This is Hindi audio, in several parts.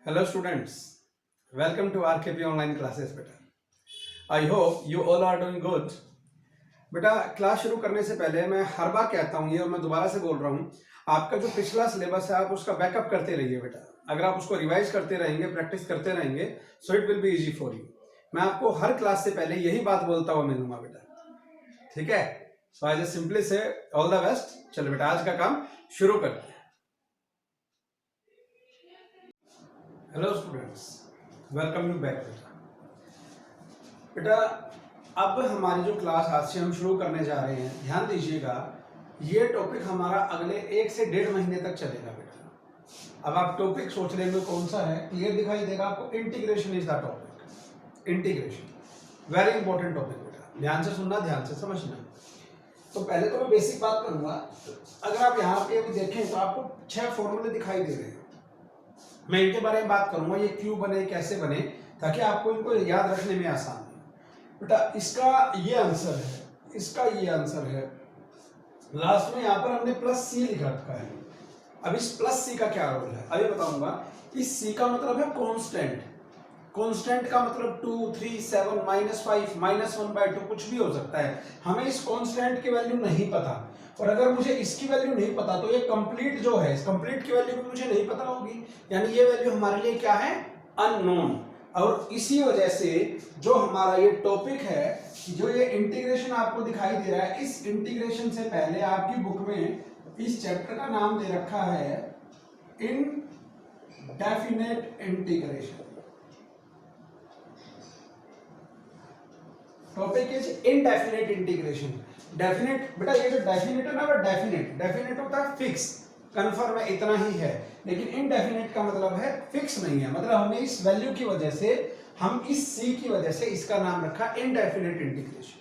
Hello students, welcome to RKP online classes beta. I hope you all are doing good. बेटा क्लास शुरू करने से पहले मैं हर बार कहता हूँ ये और मैं दोबारा से बोल रहा हूँ, आपका जो पिछला सिलेबस है आप उसका बैकअप करते रहिए बेटा। अगर आप उसको रिवाइज करते रहेंगे, प्रैक्टिस करते रहेंगे, so it will be easy for you. मैं आपको हर क्लास से पहले यही बात बोलता हुआ मिलूंगा बेटा, ठीक है। सो आई जस्ट सिंपली से ऑल द बेस्ट। चलो बेटा आज का काम शुरू करते हैं। Hello students, welcome you back बेटा। अब हमारी जो क्लास आज से हम शुरू करने जा रहे हैं, ध्यान दीजिएगा, ये टॉपिक हमारा अगले 1 से 1.5 महीने तक चलेगा बेटा। अब आप टॉपिक सोच रहे होंगे कौन सा है, क्लियर दिखाई देगा आपको। Integration is the topic. Integration very important topic बेटा, ध्यान से सुनना, ध्यान से समझना। तो पहले तो मैं बेसिक बात करूंगा। अगर आप यहाँ पे अभी देखें तो आपको 6 फॉर्मूले दिखाई दे रहे हैं। मैं इनके बारे में बात करूंगा, ये क्यों बने, कैसे बने, ताकि आपको इनको याद रखने में आसान हो बेटा। इसका ये आंसर है, इसका ये आंसर है। लास्ट में यहाँ पर हमने प्लस सी लिख रखा है। अब इस प्लस सी का क्या रोल है अभी बताऊंगा। इस सी का मतलब है कांस्टेंट। कांस्टेंट का मतलब 2, 3, 7, -5, -1/2 कुछ भी हो सकता है। हमें इस कांस्टेंट की वैल्यू नहीं पता, और अगर मुझे इसकी वैल्यू नहीं पता तो ये कंप्लीट जो है, इस कंप्लीट की वैल्यू भी मुझे नहीं पता होगी, यानी ये वैल्यू हमारे लिए क्या है, अननोन। और इसी वजह से जो हमारा ये टॉपिक है, जो ये इंटीग्रेशन आपको दिखाई दे रहा है, इस इंटीग्रेशन से पहले आपकी बुक में इस चैप्टर का नाम दे रखा है indefinite integration. Topic is indefinite integration. Definite बेटा, ये जो डेफिनेट है ना, वो डेफिनेट होता है फिक्स, कन्फर्म है, इतना ही है। लेकिन इनडेफिनेट का मतलब है फिक्स नहीं है, मतलब हमने इस वैल्यू की वजह से, हम इस सी की वजह से इसका नाम रखा इनडेफिनेट इंटीग्रेशन।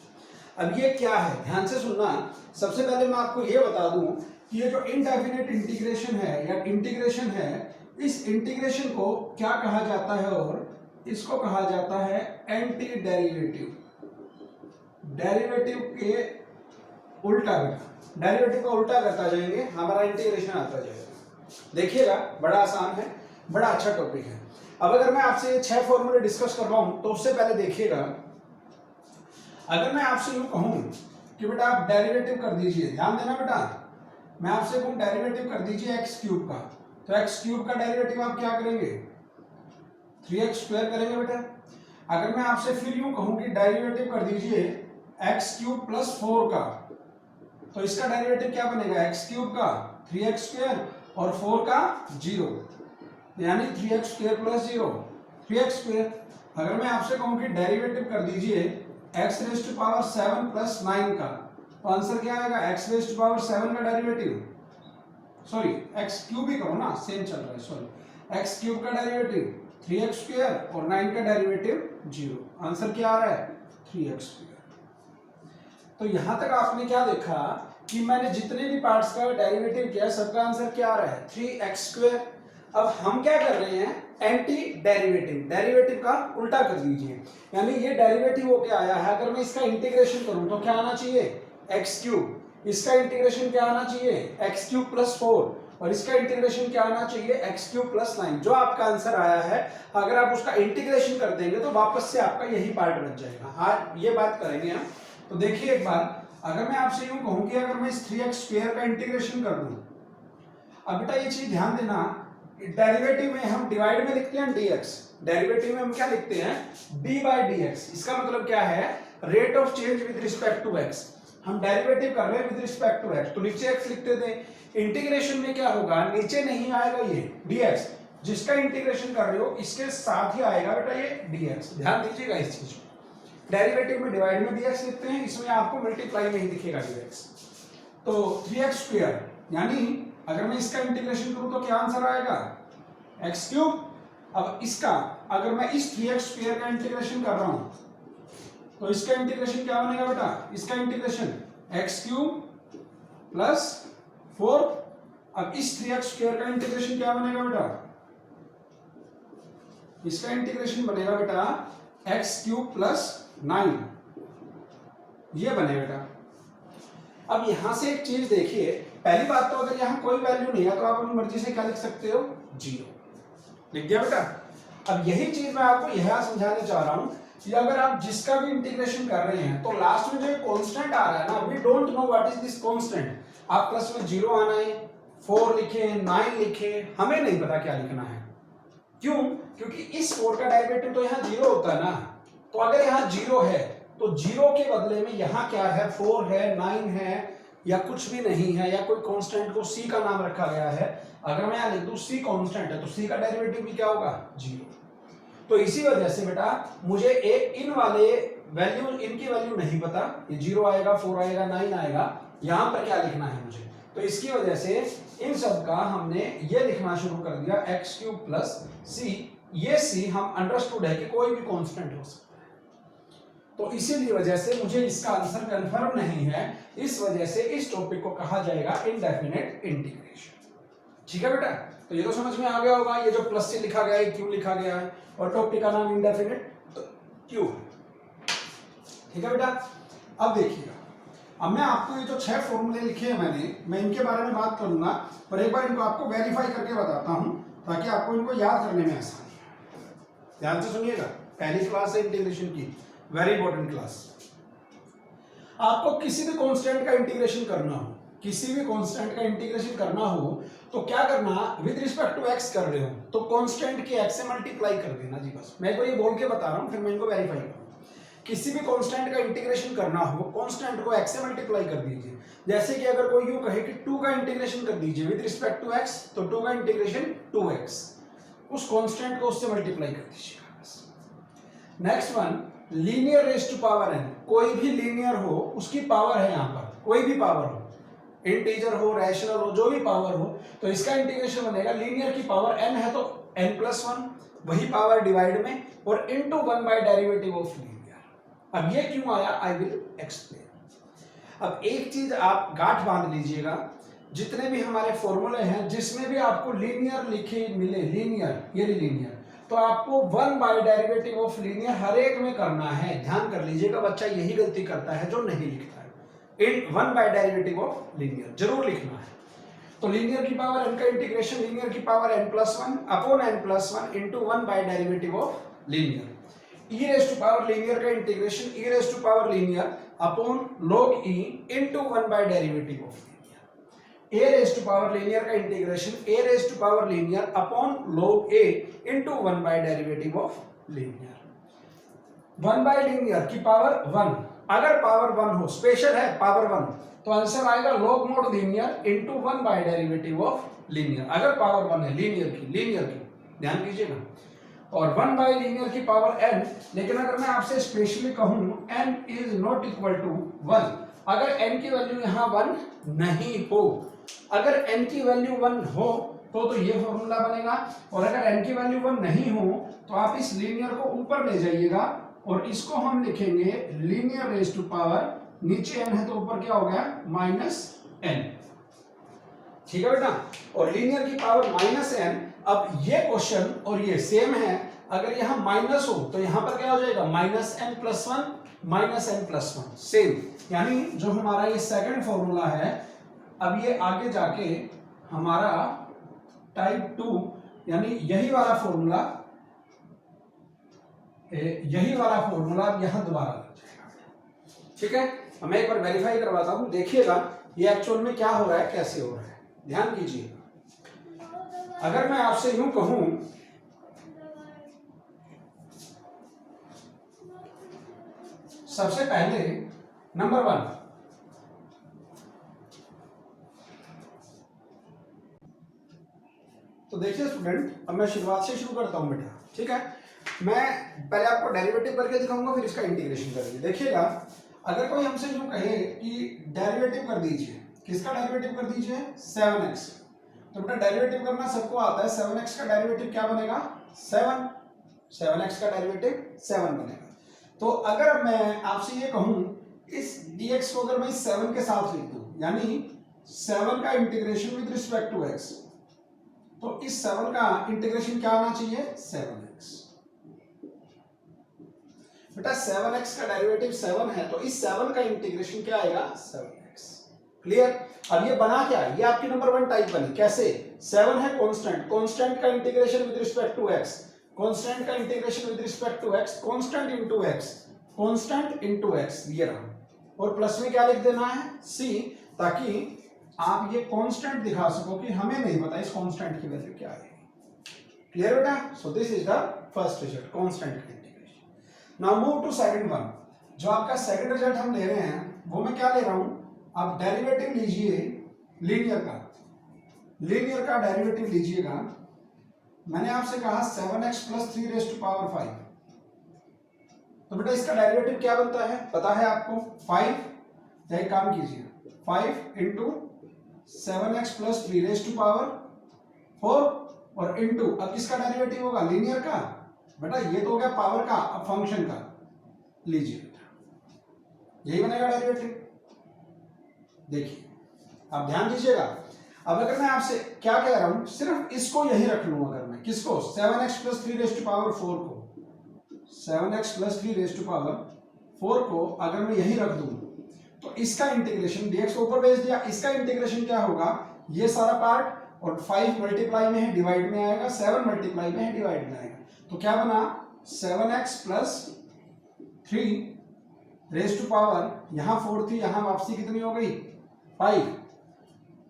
अब ये क्या है, ध्यान से सुनना। सबसे पहले मैं आपको ये बता दूं कि ये जो इनडेफिनेट इंटीग्रेशन है या इंटीग्रेशन है, इस इंटीग्रेशन को क्या कहा जाता है, और इसको कहा जाता है एंटी डेरिवेटिव। डेरिवेटिव के उल्टा बेटा, डेरिवेटिव का उल्टा करता जाएंगे, हमारा इंटीग्रेशन आता जाएगा। देखिएगा, बड़ा आसान है, बड़ा अच्छा टॉपिक है। अब अगर मैं आपसे ये 6 फॉर्मूले डिस्कस कर रहा हूं तो उससे पहले देखिएगा, अगर मैं आपसे यूं कहूं कि बेटा आप डेरिवेटिव कर दीजिए, ध्यान देना बेटा, मैं आपसे कहूं डेरिवेटिव कर दीजिए x क्यूब का, तो x क्यूब का डेरिवेटिव आप क्या करेंगे, 3x² करेंगे बेटा। अगर मैं आपसे फिर यूं कहूं कि डेरिवेटिव कर दीजिए x³ + 4 का, तो इसका डेरिवेटिव क्या बनेगा, x³ का 3x² और 4 का 0, यानी 3x² + 0 3x²। अगर मैं आपसे कहूं कि डेरिवेटिव कर दीजिए x⁻7 + 9 का, तो आंसर क्या आएगा, x⁻7 का डेरिवेटिव, सॉरी x³ ही करो ना, सेम चल रहा है, सॉरी x³ का डेरिवेटिव 3x² और 9 का डेरिवेटिव 0, आंसर क्या आ रहा है, 3x²। तो यहां तक आपने क्या देखा कि मैंने जितने भी पार्ट्स का डेरिवेटिव किया, सबका आंसर क्या आ रहा है, 3x²। अब हम क्या कर रहे हैं, एंटी डेरिवेटिव, डेरिवेटिव का उल्टा कर दीजिए, यानी ये डेरिवेटिव हो क्या आया है, अगर मैं इसका इंटीग्रेशन करूं तो क्या आना चाहिए, x³। इसका इंटीग्रेशन क्या आना चाहिए, x³ + 4, और इसका इंटीग्रेशन क्या आना चाहिए, x³ + 9। जो आपका आंसर आया है, अगर आप उसका इंटीग्रेशन कर देंगे तो वापस से आपका यही पार्ट बच जाएगा। हाँ, ये बात करेंगे हम। तो देखिए एक बार, अगर मैं आपसे यूं कहूं कि अगर मैं इस 3x² का इंटीग्रेशन कर दूं, अब बेटा ये चीज ध्यान देना, डेरिवेटिव में हम डिवाइड में लिखते हैं dx, डेरिवेटिव में हम क्या लिखते हैं, d/dx। इसका मतलब क्या है, rate of change with respect to x। हम डेरिवेटिव कर रहे हैं विद रिस्पेक्ट टू x, तो नीचे x लिखते थे। इंटीग्रेशन में क्या होगा, नीचे नहीं आएगा ये dx, जिसका इंटीग्रेशन कर रहे हो इसके साथ ही आएगा बेटा ये dx। ध्यान दीजिएगा इस चीज को, डेरिवेटिव में डिवाइड में dx लिखते हैं, इसमें आपको मल्टीप्लाई में ही दिखेगा dx। तो 3x², यानी अगर मैं इसका इंटीग्रेशन करूं तो क्या आंसर आएगा, x³। अब इसका अगर मैं इस 3x² का इंटीग्रेशन कर रहा हूं तो इसका इंटीग्रेशन क्या बनेगा बेटा, इसका इंटीग्रेशन x³ + 4। अब इस 3x² का इंटीग्रेशन क्या बनेगा बेटा, इसका इंटीग्रेशन बनेगा बेटा x³ + 9, ये बने बेटा। अब यहां से एक चीज देखिए, पहली बात तो अगर यहां कोई वैल्यू नहीं है तो आप अपनी मर्जी से क्या लिख सकते हो, 0। लिख दिया बेटा। अब यही चीज मैं आपको यह समझाने चाह रहा हूं कि अगर आप जिसका भी इंटीग्रेशन कर रहे हैं तो लास्ट में जो कांस्टेंट आ रहा है ना, we don't know what is this constant. आप प्लस में 0 आना है, 4 लिखे, 9 लिखे, हमें नहीं पता क्या लिखना है। क्यों? क्योंकि इस 4 का डेरिवेटिव तो यहाँ 0 होता है ना। तो अगर यहाँ 0 है तो 0 के बदले में यहाँ क्या है, 4 है, 9 है, या कुछ भी नहीं है, या कोई कांस्टेंट को c का नाम रखा गया है। अगर मैं यहाँ लिख दूं c कांस्टेंट है तो c का डेरिवेटिव भी क्या होगा, 0। तो इसी वजह से बेटा मुझे इन वाले वैल्यू, इनकी वैल्यू नहीं पता, ये 0 आएगा, 4 आएगा, 9 आएगा, यहां पर क्या लिखना है मुझे। तो इसकी वजह से इन सब का हमने ये लिखना शुरू कर दिया x³ प्लस c। ये c हम अंडरस्टूड है कि कोई भी कांस्टेंट हो सकता है, तो इसीलिए वजह से मुझे इसका आंसर कंफर्म नहीं है। इस वजह से इस टॉपिक को कहा जाएगा इनडेफिनेट इंटीग्रेशन। ठीक है बेटा, तो ये तो समझ में आ गया होगा, ये जो प्लस से लिखा गया है, क्यों लिखा गया है, और टॉपिक का नाम इनडेफिनेट क्यों। ठीक है बेटा, अब देखिएगा, अब मैं आपको ये जो 6 फॉर्मूले लिखे हैं मैं इनके बारे में बात करूंगा, पर एक बार इनको आपको वेरीफाई करके बताता हूं ताकि आपको इनको याद करने में आसानी है। ध्यान से सुनिएगा, पहली क्लास है इंटीग्रेशन की, वेरी इंपॉर्टेंट क्लास। आपको किसी भी कांस्टेंट का इंटीग्रेशन करना हो, किसी भी कांस्टेंट का इंटीग्रेशन करना हो तो क्या करना, विद रिस्पेक्ट टू x कर रहे हो तो कांस्टेंट के x से मल्टीप्लाई कर देना जी। बस मैं ये बोल के बता रहा हूं, फिर मैं इनको वेरीफाई करूंगा। किसी भी कांस्टेंट का इंटीग्रेशन करना हो, कांस्टेंट को x से मल्टीप्लाई कर दीजिए। जैसे कि अगर कोई यूं कहे कि 2 का इंटीग्रेशन कर दीजिए विद रिस्पेक्ट टू x, तो 2 का इंटीग्रेशन 2x, उस कांस्टेंट को उससे मल्टीप्लाई कर दीजिएगा बस। Next one, linear raise to power n, कोई भी लीनियर हो उसकी पावर है, यहां पर कोई भी पावर हो, इंटीजर हो, रैशनल हो, जो भी पावर हो, तो इसका इंटीग्रेशन बनेगा लीनियर की पावर n है तो n+1, वही पावर डिवाइड में, और into 1 by derivative of linear. अब ये क्यों आया, आई विल एक्सप्लेन। अब एक चीज आप गांठ बांध लीजिएगा, जितने भी हमारे फॉर्मूले हैं जिसमें भी आपको लीनियर लिखे मिले, लीनियर, ये लीनियर, तो आपको 1 बाय डेरिवेटिव ऑफ लीनियर हर एक में करना है। ध्यान कर लीजिएगा, बच्चा यही गलती करता है जो नहीं लिखता है। In 1 by derivative of linear जरूर लिखना है। तो लीनियर की पावर n का इंटीग्रेशन लीनियर की power n+1 upon n+1 into 1 by derivative of linear. e raise to power linear का integration e raise to power linear upon log e into 1 by derivative of linear. a raise to power linear का integration a raise to power linear upon log a into 1 by derivative of linear. 1 by linear की पावर 1, अगर पावर 1 हो, स्पेशल है पावर 1, तो आंसर आएगा log mod linear into 1 by derivative of linear. अगर पावर 1 है लीनियर की ध्यान कीजिएगा, और 1 बाय लीनियर की पावर n। लेकिन अगर मैं आपसे स्पेशली कहूं n is not equal to 1, अगर n की वैल्यू यहां 1 नहीं हो, अगर n की वैल्यू 1 हो तो ये फॉर्मूला बनेगा, और अगर n की वैल्यू 1 नहीं हो तो आप इस लीनियर को ऊपर ले जाइएगा और इसको हम लिखेंगे लीनियर रेज टू पावर, नीचे n है तो ऊपर क्या हो गया, -n। ठीक है बेटा, और लीनियर की पावर -n। अब ये क्वेश्चन और ये सेम है, अगर यहां माइनस हो तो यहां पर क्या हो जाएगा, -n+1 सेम। यानी जो हमारा ये सेकंड फॉर्मूला है, अब ये आगे जाके हमारा टाइप 2, यानी यही वाला फॉर्मूला यहां दोबारा लग जाएगा। ठीक है, मैं एक बार वेरीफाई करवाता हूं, देखिएगा ये एक्चुअल में क्या हो रहा है, कैसे हो रहा है। ध्यान कीजिए, अगर मैं आपसे यूं कहूं सबसे पहले नंबर 1, तो देखिए स्टूडेंट, अब मैं शुरुआत से शुरू करता हूं बेटा। ठीक है, मैं पहले आपको डेरिवेटिव करके दिखाऊंगा, फिर इसका इंटीग्रेशन करेंगे। देखिएगा, अगर कोई हमसे यूं कहे कि डेरिवेटिव कर दीजिए, किसका डेरिवेटिव कर दीजिए, 7x, तो बेटा डेरिवेटिव करना सबको आता है। 7x का डेरिवेटिव क्या बनेगा, 7, 7x का डेरिवेटिव 7 बनेगा। तो अगर मैं आपसे ये कहूं इस dx को अगर मैं इस 7 के साथ लिख दूं, यानी 7 का integration with respect to x, तो इस 7 का इंटीग्रेशन क्या आना चाहिए, 7x। बेटा 7x का डेरिवेटिव 7 है तो इस 7 का इंटीग्रेशन क्या आएगा, 7x। क्लियर। अब ये बना क्या, ये आपकी नंबर 1 टाइप बनी। कैसे? 7 है कांस्टेंट, कांस्टेंट का integration with respect to x, constant का integration with respect to x, constant into x, constant into x, ये रहा। और प्लस में क्या लिख देना है, c, ताकि आप ये कांस्टेंट दिखा सको कि हमें नहीं पता इस कांस्टेंट की वैल्यू क्या है। क्लियर बेटा? So this is the first result, constant का integration. Now move to second one. जो आपका सेकंड रिजल्ट हम ले रहे हैं वो मैं क्या ले रहा हूं, आप डेरिवेटिव लीजिए लीनियर का, लीनियर का डेरिवेटिव लीजिएगा। मैंने आपसे कहा 7x plus 3 raise to power 5, तो बेटा इसका डेरिवेटिव क्या बनता है पता है आपको, 5, या एक काम कीजिए 5 into 7x plus 3 raise to power 4 और इंटू, अब किसका डेरिवेटिव होगा, लीनियर का। बेटा ये तो हो गया पावर का, अब फंक्शन का लीजिए, यही बनेगा डेरिवेटिव। देखिए आप ध्यान दीजिएगा। अब अगर मैं आपसे क्या कह रहा हूं, सिर्फ इसको यही रख लूं, अगर मैं किसको, 7x plus 3 raise to power 4 को, 7x plus 3 raise to power 4 को अगर मैं यही रख दूं, तो इसका इंटीग्रेशन dx को ऊपर भेज दिया, इसका इंटीग्रेशन क्या होगा, ये सारा पार्ट, और 5 मल्टीप्लाई में है डिवाइड में आएगा, 7 मल्टीप्लाई में है डिवाइड में आएगा, तो क्या बना 7x plus 3 raise to power, यहां 4 थी, यहां वापसी कितनी हो गई 5,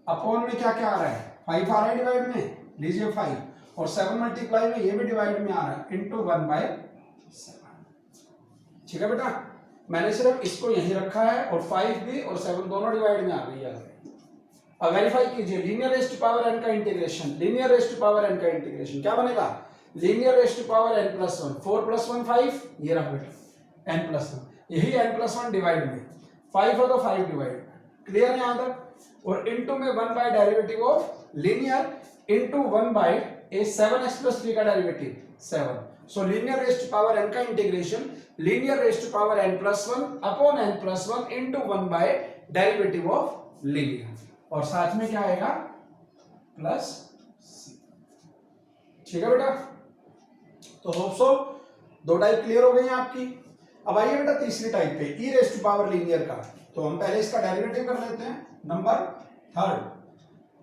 अपॉन में क्या क्या आ रहा है 5 आ रहा है डिवाइड में, लीजिए 5, और 7 मल्टीप्लाई में ये भी डिवाइड में आ रहा है, इंटू 1/7। ठीक है बेटा, मैंने सिर्फ इसको यहीं रखा है और 5 भी और 7 दोनों डिवाइड में आ गई है। अब वेरीफाई कीजिए, linear raise to power n का integration, linear raise to power n का इंटीग्रेशन क्या बनेगा, linear raise to power n plus 1, 4 plus 1 5, ये रहा बेटा n प्लस 1, यही n प्लस 1 डिवाइड में 5 हो तो 5 डिवाइड, क्लियर है यहां तक। और इनटू में 1 by derivative of linear into 1 by a 7x plus 3 का derivative 7, so linear raise to power n का integration linear raise to power n plus 1 upon n plus 1 into 1 by derivative of linear, और साथ में क्या आएगा प्लस c। ठीक है बेटा, तो होप सो 2 टाइप क्लियर हो गई हैं आपकी। अब आइए बेटा तीसरी टाइप पे, e raise to power linear का। तो हम पहले इसका डेरिवेटिव कर लेते हैं। नंबर थर्ड,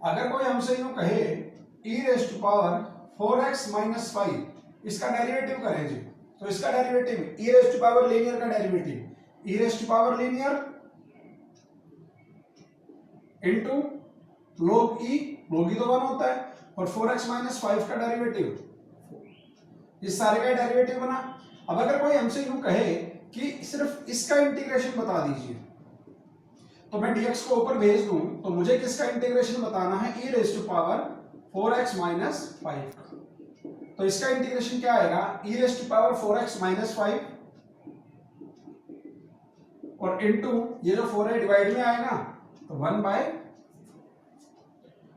अगर कोई हमसे यूं कहे e raise to power 4x minus 5, इसका डेरिवेटिव करें जी, तो इसका derivative e raise to power linear का derivative, e raise to power linear into log e, log e तो 1 होता है, और 4x माइनस 5 का डेरिवेटिव, इस सारे का डेरिवेटिव बना। अब अगर कोई हमसे यूं कहे कि सिर्फ इसका इंटीग्रेशन बता दीजिए, तो मैं dx को ऊपर भेज दूं, तो मुझे किसका इंटीग्रेशन बताना है, e raise to power 4x minus 5, तो इसका इंटीग्रेशन क्या आएगा, e raise to power 4x minus 5 और इनटू ये जो 4 है डिवाइड में आएगा, तो 1 बाय,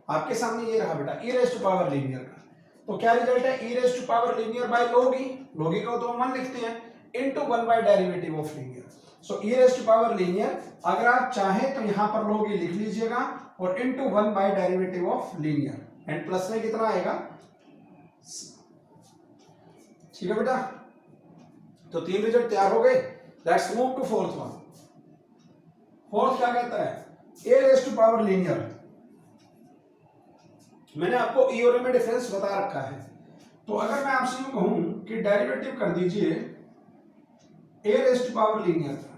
आपके सामने ये रहा बेटा e raise to power linear का। तो क्या रिजल्ट है, e raise to power linear by log e, log e को तो 1 लिखते हैं, into 1 by derivative of linear. So e raise to power linear, अगर आप चाहें तो यहां पर log e लिख लीजिएगा और into 1 by derivative of linear, and plus में कितना आएगा, ठीक है बेटा। तो 3 रिजल्ट तैयार हो गए। Let's move to fourth one. Fourth क्या कहता है, a raise to power linear. मैंने आपको e और a में डिफरेंस बता रखा है, तो अगर मैं आपसे यूं कहूं कि डेरिवेटिव कर दीजिए a raise to power linear का,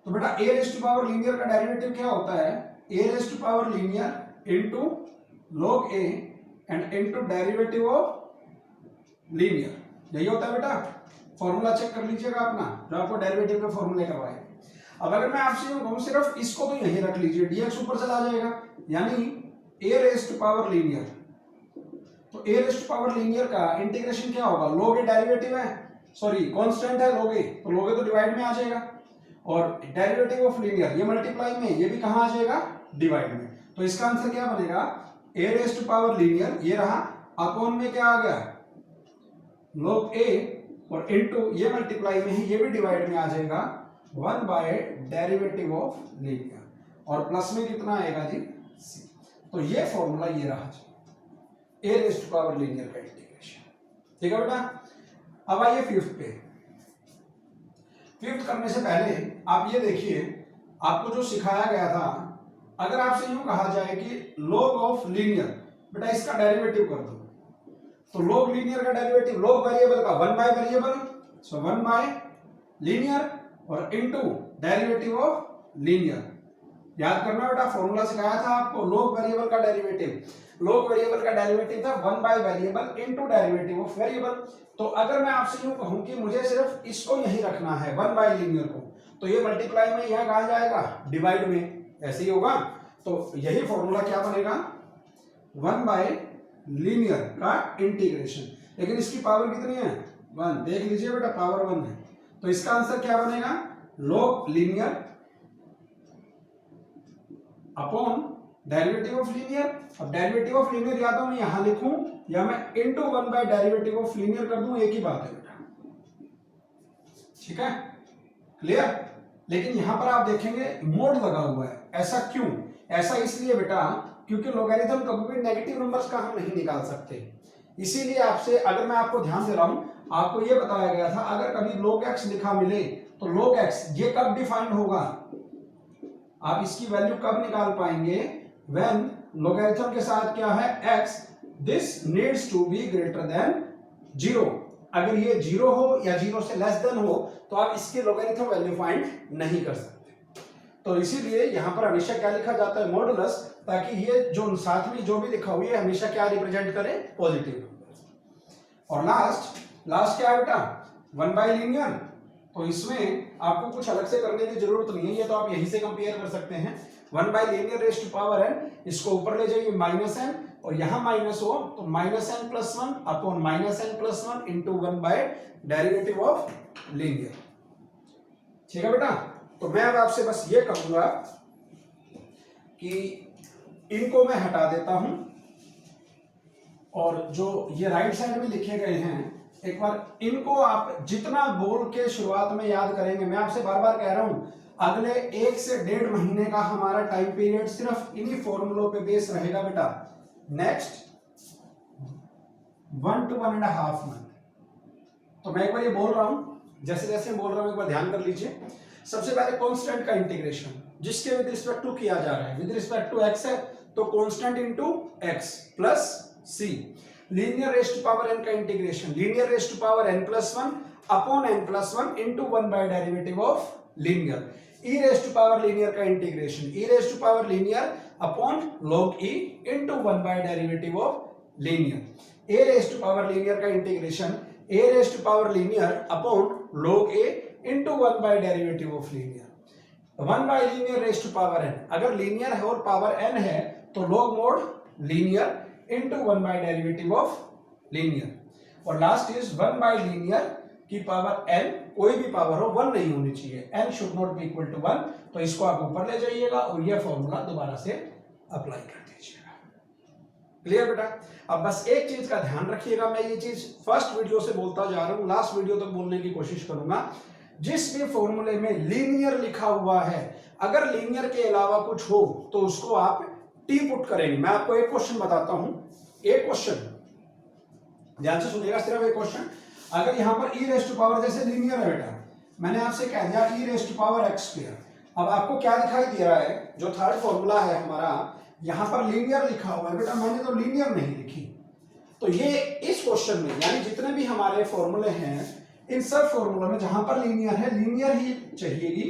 तो बेटा a raise to power linear का डेरिवेटिव क्या होता है, a raise to power linear into log a and into derivative of linear, यही होता है बेटा। फॉर्मूला चेक कर लीजिएगा अपना, जो आपको डेरिवेटिव के फॉर्मूले करवाए। अब अगर मैं आपसे यूं कहूं सिर्फ इसको तो यहीं रख लीजिए, dx ऊपर चला जाएगा, यानी a raise to power linear, तो a raise to power linear का इंटीग्रेशन क्या होगा, log a डेरिवेटिव है, सॉरी कांस्टेंट है log a, तो log a तो डिवाइड में आ जाएगा, और डेरिवेटिव ऑफ लीनियर ये मल्टीप्लाई में, ये भी कहां आ जाएगा, डिवाइड में। तो इसका आंसर क्या बनेगा, a raise to power linear ये रहा, अपॉन में क्या आ गया log a, और इनटू ये मल्टीप्लाई में है, ये भी डिवाइड में आ जाएगा 1 बाय डेरिवेटिव ऑफ लीनियर, और प्लस में कितना आएगा जी c। तो ये फॉर्मूला ये रहा जी, a raise to power linear का इंटीग्रेशन। ठीक है बेटा, अब आइए फिफ्थ पे। फिफ्थ करने से पहले आप ये देखिए, आपको जो सिखाया गया था अगर आपसे यूं कहा जाए कि log ऑफ लीनियर, बेटा इसका डेरिवेटिव कर दो, तो log लीनियर का डेरिवेटिव log वेरिएबल का 1 by variable, so 1 by linear और इनटू डेरिवेटिव ऑफ लीनियर। याद करना बेटा, फॉर्मूला सिखाया था आपको, log वेरिएबल का डेरिवेटिव, log वेरिएबल का डेरिवेटिव था 1 by variable into derivative of variable. तो अगर मैं आपसे यूं कहूं कि मुझे सिर्फ इसको यही रखना है 1 बाय लीनियर को, तो ये मल्टीप्लाई में यह कहा जाएगा डिवाइड में, ऐसे ही होगा। तो यही फॉर्मूला क्या बनेगा, 1 बाय लीनियर का इंटीग्रेशन, लेकिन इसकी पावर कितनी है 1, देख लीजिए बेटा पावर 1 है, तो इसका आंसर क्या बनेगा, log linear upon derivative of linear. अब डेरिवेटिव ऑफ लीनियर या तो मैं यहां लिखूं या मैं into 1 by derivative of linear कर दूं, एक ही बात है बेटा, ठीक है, क्लियर। लेकिन यहां पर आप देखेंगे मोड लगा हुआ है, ऐसा क्यों, ऐसा इसलिए बेटा क्योंकि लोगरिथम कभी भी नेगेटिव नंबर्स का हम नहीं निकाल सकते, इसीलिए आपसे, अगर मैं आपको ध्यान दे रहा हूं, आपको यह बताया गया था अगर कभी log x लिखा मिले तो log x ये कब डिफाइंड होगा, आप इसकी वैल्यू कब निकाल पाएंगे, व्हेन लोगरिथम के साथ क्या है x, this needs to be greater than 0। अगर ये 0 हो या 0 से लेस देन हो तो आप इसके लोगरिथम वैल्यू फाइंड नहीं कर सकते। तो इसीलिए यहां पर हमेशा क्या लिखा जाता है, मॉडुलस, ताकि ये जो साथ में जो भी लिखा हुआ है हमेशा क्या रिप्रेजेंट करे, पॉजिटिव नंबर। और लास्ट क्या है बेटा, 1 बाय लीनियर, तो इसमें आपको कुछ अलग से करने की जरूरत नहीं है, ये तो आप यहीं से कंपेयर कर सकते हैं। 1 by linear raise to power n, इसको ऊपर ले जाइए -n, और यहां माइनस हो तो -n+1 upon -n+1 into 1 by derivative of linear, ठीक है बेटा। तो मैं अब आपसे बस ये कहूंगा कि इनको मैं हटा देता हूं, और जो ये राइट साइड में लिखे गए हैं एक बार इनको आप जितना बोल के शुरुआत में याद करेंगे, मैं आपसे बार बार कह रहा हूं, अगले 1 से 1.5 महीने का हमारा टाइम पीरियड सिर्फ इन्हीं फॉर्मूलों पे बेस रहेगा बेटा। Next 1 to 1.5 month. तो मैं एक बार ये बोल रहा हूं, जैसे जैसे बोल रहा हूं एक बार ध्यान कर लीजिए। सबसे पहले कांस्टेंट का इंटीग्रेशन, जिसके विद रिस्पेक्ट टू किया जा रहा है, विद रिस्पेक्ट टू x है तो constant into x plus c। Linear raise to power n का integration, linear raise to power n+1 upon n+1 into 1 by derivative of linear. e raise to power linear का integration, e raise to power linear upon log e into 1 by derivative of linear. a raise to power linear का integration, a raise to power linear upon log a into 1 by derivative of linear. 1 by linear raise to power n, अगर लीनियर है और पावर n है तो log mod linear into 1 by derivative of linear. और लास्ट इज 1 बाय लीनियर की पावर n, कोई भी पावर हो 1 नहीं होनी चाहिए, n should not be equal to 1। तो इसको आप ऊपर ले जाइएगा और यह फॉर्मूला दोबारा से अप्लाई कर दीजिएगा। क्लियर बेटा। अब बस एक चीज का ध्यान रखिएगा, मैं ये चीज फर्स्ट वीडियो से बोलता जा रहा हूं, लास्ट वीडियो तक बोलने की कोशिश करूंगा। जिस भी फॉर्मूले में लीनियर लिखा हुआ है, अगर लीनियर के अलावा कुछ हो तो उसको आप टी पुट करेंगे। मैं आपको एक क्वेश्चन बताता हूं, एक क्वेश्चन ध्यान से सुनिएगा, सिर्फ एक क्वेश्चन। अगर यहां पर e रेज़ टू पावर, जैसे लीनियर है बेटा, मैंने आपसे कह दिया e raise to power x², अब आपको क्या दिखाई दे रहा है, जो थर्ड फॉर्मूला है हमारा, यहां पर लीनियर लिखा हुआ है बेटा, मैंने तो लीनियर नहीं लिखी। तो ये इस क्वेश्चन में, यानी जितने भी हमारे फॉर्मूले हैं, इन सब फॉर्मूलों में जहां पर लीनियर है, लीनियर ही चाहिएगी।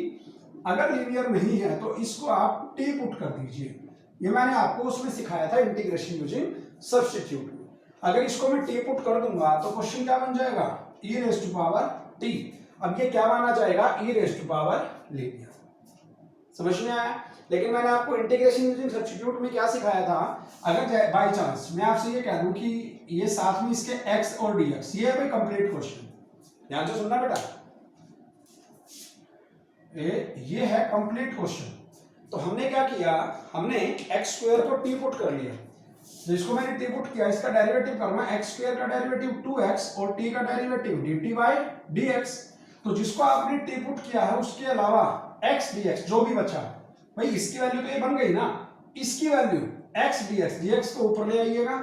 अगर लीनियर नहीं है तो इसको आप टी पुट कर दीजिए। ये मैंने आपको उसमें सिखाया था इंटीग्रेशन यूजिंग सब्स्टिट्यूट में। अगर इसको मैं टी पुट कर दूंगा तो क्वेश्चन क्या बन जाएगा, e raise to power t। अब ये क्या माना जाएगा, e raise to power linear. समझ में आया। लेकिन मैंने आपको इंटीग्रेशन यूजिंग सब्स्टिट्यूट में क्या सिखाया था, अगर बाय चांस मैं आपसे ये कह दूं कि ये साथ में इसके x और dx, ये है भाई कंप्लीट क्वेश्चन, ध्यान से सुनना बेटा, ये है कंप्लीट क्वेश्चन। तो हमने क्या किया, हमने x² को टी पुट कर लिया, जिसको मैंने टी पुट किया, इसका डेरिवेटिव करना, x² का डेरिवेटिव 2x और t का डेरिवेटिव dt बाय dx। तो जिसको आपने टी पुट किया है उसके अलावा x dx जो भी बचा, भाई इसकी वैल्यू तो ये बन गई ना, इसकी वैल्यू x dx को ऊपर ले आइएगा,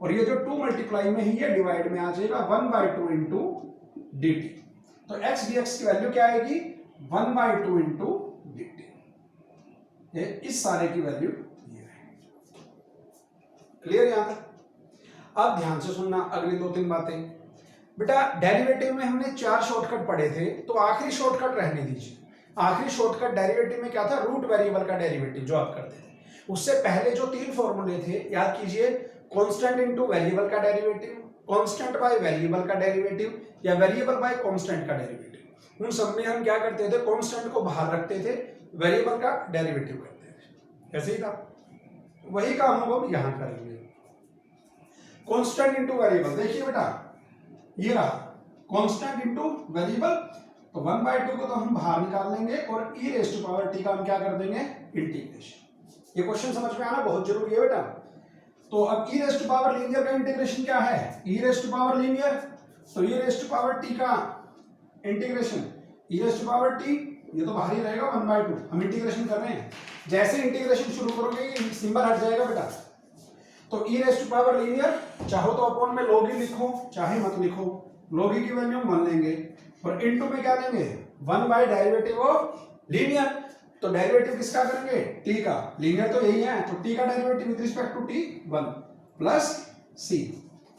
और ये जो 2 मल्टीप्लाई में है ये डिवाइड में आ जाएगा 1/2 इंटू dt। तो x dx की वैल्यू क्या आएगी, 1/2 इंटू dt। ये इस सारे की वैल्यू ये है। क्लियर यहां तक? अब ध्यान से सुनना अगली 2-3 बातें। बेटा डेरिवेटिव में हमने 4 शॉर्टकट पढ़े थे, तो आखिरी शॉर्टकट रहने दीजिए। आखिरी शॉर्टकट डेरिवेटिव में क्या था? रूट वेरिएबल का डेरिवेटिव जो आप करते थे। उससे पहले जो 3 फॉर्मूले थे याद कीजिए, कांस्टेंट इनटू वेरिएबल का डेरिवेटिव, कांस्टेंट बाय वेरिएबल का डेरिवेटिव, या वेरिएबल बाय कांस्टेंट का डेरिवेटिव। उन सब में हम क्या करते थे? कांस्टेंट को बाहर रखते थे, वेरिएबल का डेरिवेटिव करते थे। ऐसे ही था, वही काम हम अब यहां करेंगे। कांस्टेंट इनटू वेरिएबल, देखिए बेटा ये रहा कांस्टेंट इनटू वेरिएबल, तो 1/2 को तो हम बाहर निकाल लेंगे और e raise to power t का हम क्या कर देंगे? इंटीग्रेशन। ये क्वेश्चन समझ में आना बहुत जरूरी है बेटा। तो अब e raise to power linear का इंटीग्रेशन क्या है? e raise to power linear, तो e raise to power t का integration e raise to power t, ये तो बाहर ही रहेगा 1/2, हम इंटीग्रेशन कर रहे हैं। जैसे इंटीग्रेशन शुरू करोगे ये सिंबल हट जाएगा बेटा। तो e raise to power linear, चाहो तो अपॉन में log ही लिखो, चाहे मत लिखो, log की वैल्यू हम 1 लेंगे और इनटू में क्या लेंगे? 1 बाय डेरिवेटिव ऑफ लीनियर। तो डेरिवेटिव किसका करेंगे? t का, लीनियर तो यही है, तो t का derivative with respect to t 1 plus c,